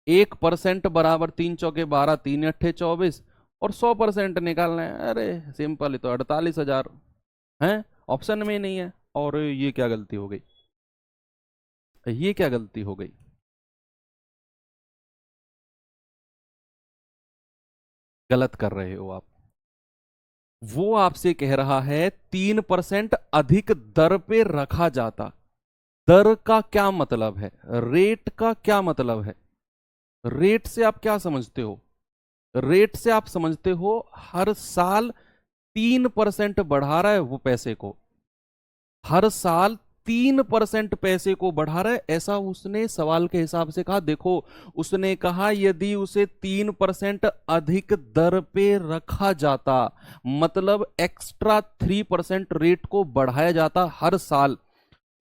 S1: 1% बराबर 3 चौके 12, 3 अट्ठे 24, और 100% निकालना है, अरे सिंपल ही तो 48,000 है, ऑप्शन में नहीं है। और ये क्या गलती हो गई, ये क्या गलती हो गई? गलत कर रहे हो आप। वो आपसे कह रहा है 3% अधिक दर पे रखा जाता। दर का क्या मतलब है, रेट का क्या मतलब है? रेट से आप क्या समझते हो? रेट से आप समझते हो हर साल 3% बढ़ा रहा है वो पैसे को, हर साल 3% पैसे को बढ़ा रहा है, ऐसा उसने सवाल के हिसाब से कहा। देखो उसने कहा यदि उसे 3% अधिक दर पे रखा जाता, मतलब एक्स्ट्रा 3% रेट को बढ़ाया जाता हर साल,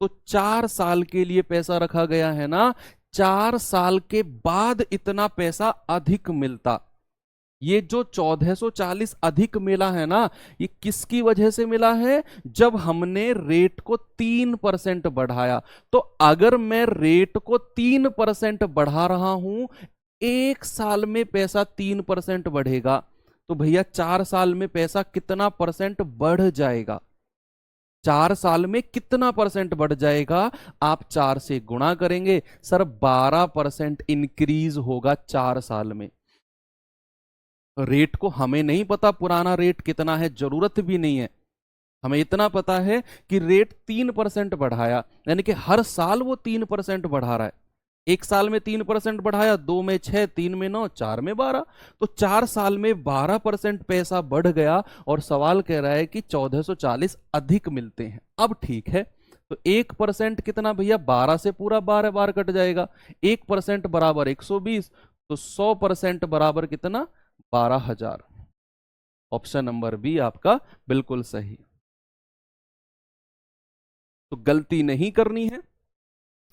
S1: तो 4 साल के लिए पैसा रखा गया है ना, 4 साल के बाद इतना पैसा अधिक मिलता। ये जो 1440 अधिक मिला है ना, ये किसकी वजह से मिला है? जब हमने रेट को 3% बढ़ाया। तो अगर मैं रेट को 3% बढ़ा रहा हूं, 1 साल में पैसा 3% बढ़ेगा, तो भैया 4 साल में पैसा कितना परसेंट बढ़ जाएगा? 4 साल में कितना परसेंट बढ़ जाएगा? आप 4 से गुणा करेंगे सर, 12% इंक्रीज होगा 4 साल में। रेट को हमें नहीं पता पुराना रेट कितना है, जरूरत भी नहीं है, हमें इतना पता है कि रेट 3% बढ़ाया, यानी कि हर साल वो 3% बढ़ा रहा है। 1 साल में 3% बढ़ाया, 2 में 6, 3 में 9, 4 में 12, तो 4 साल में 12% पैसा बढ़ गया। और सवाल कह रहा है कि 1440 अधिक मिलते हैं। अब ठीक है, तो 1% कितना भैया, 12 से पूरा 12 बार कट जाएगा, 1% बराबर 120, तो 100% बराबर कितना, 12,000। ऑप्शन नंबर बी आपका बिल्कुल सही। तो गलती नहीं करनी है।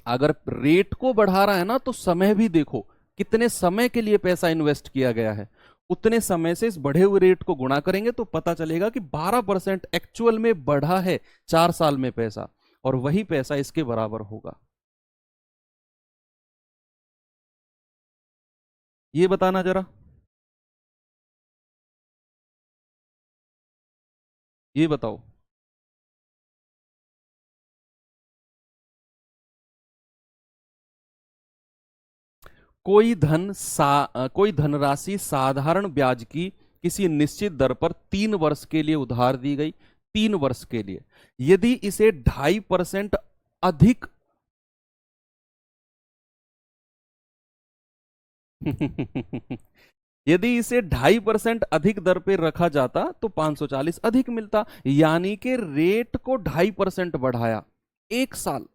S1: अगर रेट को बढ़ा रहा है ना, तो समय भी देखो, कितने समय के लिए पैसा इन्वेस्ट किया गया है, उतने समय से इस बढ़े हुए रेट को गुणा करेंगे तो पता चलेगा कि 12% एक्चुअल में बढ़ा है 4 साल में पैसा, और वही पैसा इसके बराबर होगा। ये बताना जरा, ये बताओ। कोई धनराशि साधारण ब्याज की किसी निश्चित दर पर 3 वर्ष के लिए उधार दी गई, 3 वर्ष के लिए। यदि इसे 2.5% अधिक यदि इसे 2.5% अधिक दर पे रखा जाता तो 540 अधिक मिलता, यानी कि रेट को 2.5% बढ़ाया 1 साल,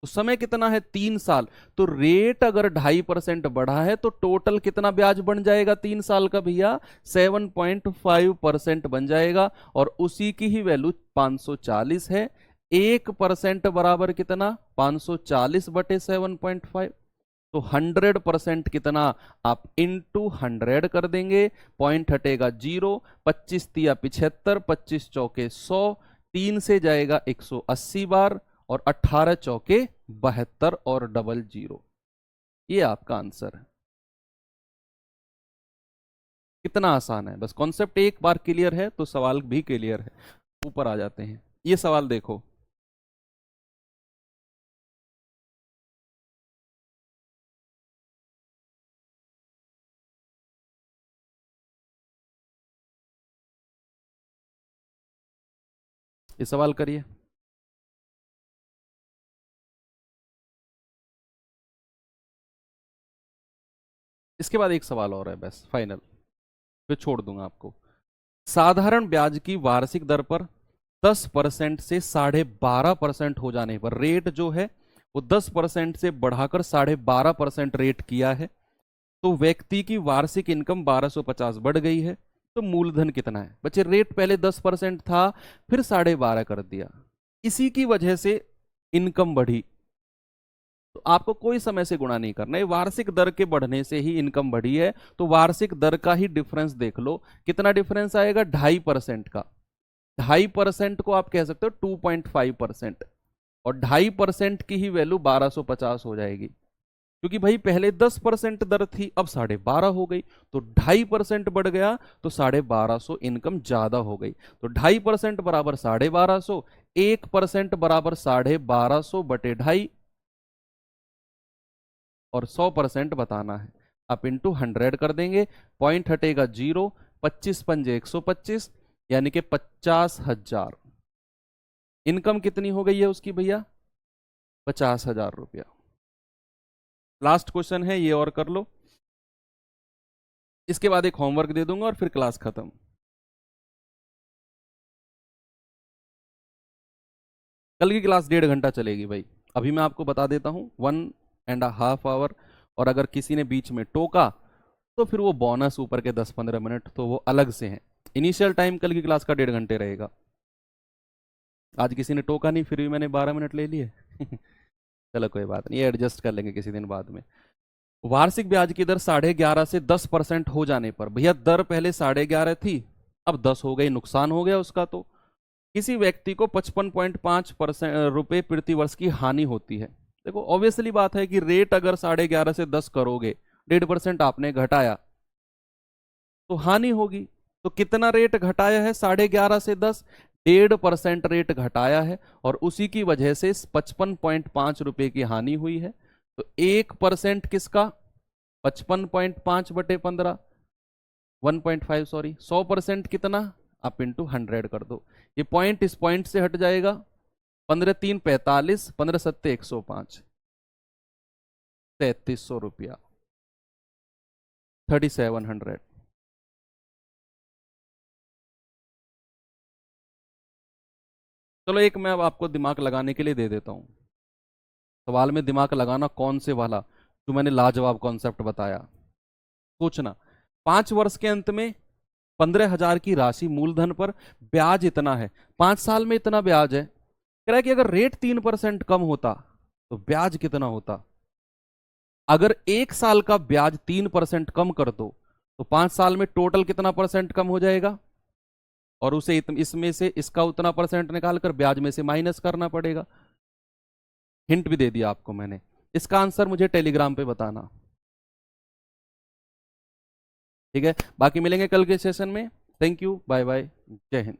S1: तो समय कितना है, 3 साल। तो रेट अगर 2.5% बढ़ा है तो टोटल कितना ब्याज बन जाएगा 3 साल का भैया, 7.5% बन जाएगा। और उसी की ही वैल्यू 540 है। 1% बराबर कितना, 540/7.5। तो 100% कितना, आप इंटू 100 कर देंगे, पॉइंट हटेगा 0, 25 तिया 75, 25 चौके 100, 3 से जाएगा 180 बार, और 18 चौके 72 और डबल 0। ये आपका आंसर है। कितना आसान है, बस कॉन्सेप्ट एक बार क्लियर है तो सवाल भी क्लियर है। ऊपर आ जाते हैं, ये सवाल देखो। ये सवाल करिए। इसके बाद एक सवाल और है, बस फाइनल, फिर छोड़ दूंगा आपको। साधारण ब्याज की वार्षिक दर पर 10% से 12.5% हो जाने पर, रेट जो है वो 10% से बढ़ाकर 12.5% रेट किया है, तो व्यक्ति की वार्षिक इनकम 1250 बढ़ गई है, तो मूलधन कितना है। बच्चे रेट पहले 10% था, फिर 12.5 कर दिया, इसी की वजह से इनकम बढ़ी। तो आपको कोई समय से गुणा नहीं करना है, वार्षिक दर के बढ़ने से ही इनकम बढ़ी है, तो वार्षिक दर का ही डिफरेंस देख लो। कितना डिफरेंस आएगा, 2.5% का। 2.5% को आप कह सकते हो 2.5%, और 2.5% की ही वैल्यू 1250 हो जाएगी, क्योंकि भाई पहले 10% दर थी, अब 12.5 हो गई, तो 2.5% बढ़ गया, तो 1250 इनकम ज्यादा हो गई। तो 2.5% बराबर 1250, 1% बराबर 1250 बटे 2.5, और 100% बताना है। आप इंटू 100 कर देंगे, पॉइंट हटेगा 0, 25 पंजे 125, यानी कि 50,000। इनकम कितनी हो गई है उसकी भैया, 50,000 रुपया। लास्ट क्वेश्चन है, ये और कर लो, इसके बाद एक होमवर्क दे दूंगा और फिर क्लास खत्म। कल की क्लास 1.5 घंटा चलेगी भाई, अभी मैं आपको बता देता हूँ, 1.5 आवर। और अगर किसी ने बीच में टोका तो फिर वो बोनस ऊपर के 10-15 मिनट तो वो अलग से हैं। इनिशियल टाइम कल की क्लास का 1.5 घंटे रहेगा। आज किसी ने टोका नहीं, फिर भी मैंने 12 मिनट ले लिए। चलो कोई बात नहीं, ये एडजस्ट कर लेंगे किसी दिन बाद में। वार्षिक ब्याज की दर 11.5 से 10% हो जाने पर, भैया दर पहले 11.5 थी, अब 10 हो गई, नुकसान हो गया उसका। तो किसी व्यक्ति को 55.5% रुपए प्रति वर्ष की हानि होती है। देखो ऑब्वियसली बात है कि रेट अगर 11.5 से 10 करोगे, 1.5% आपने घटाया, तो हानि होगी। तो कितना रेट घटाया है, 11.5 से 10, 1.5% रेट घटाया है, और उसी की वजह से 55.5 रुपए की हानि हुई है। तो 1% किसका, 55.5/15, 1.5 सॉरी, 100% कितना, आप इंटू 100 कर दो। ये पॉइंट इस पॉइंट से हट जाएगा, 15×3 45, 15×7 105, 3300 रुपया, 3700। चलो एक मैं अब आपको दिमाग लगाने के लिए दे देता हूं। सवाल में दिमाग लगाना कौन से वाला, जो मैंने लाजवाब कॉन्सेप्ट बताया। सोचना, 5 वर्ष के अंत में 15,000 की राशि मूलधन पर, ब्याज इतना है, 5 साल में इतना ब्याज है। कह रहा है कि अगर रेट 3% कम होता तो ब्याज कितना होता। अगर 1 साल का ब्याज 3% कम कर दो, तो 5 साल में टोटल कितना परसेंट कम हो जाएगा, और उसे इसमें से इसका उतना परसेंट निकाल कर ब्याज में से माइनस करना पड़ेगा। हिंट भी दे दिया आपको मैंने। इसका आंसर मुझे टेलीग्राम पे बताना, ठीक है। बाकी मिलेंगे कल के सेशन में। थैंक यू, बाय बाय, जय हिंद।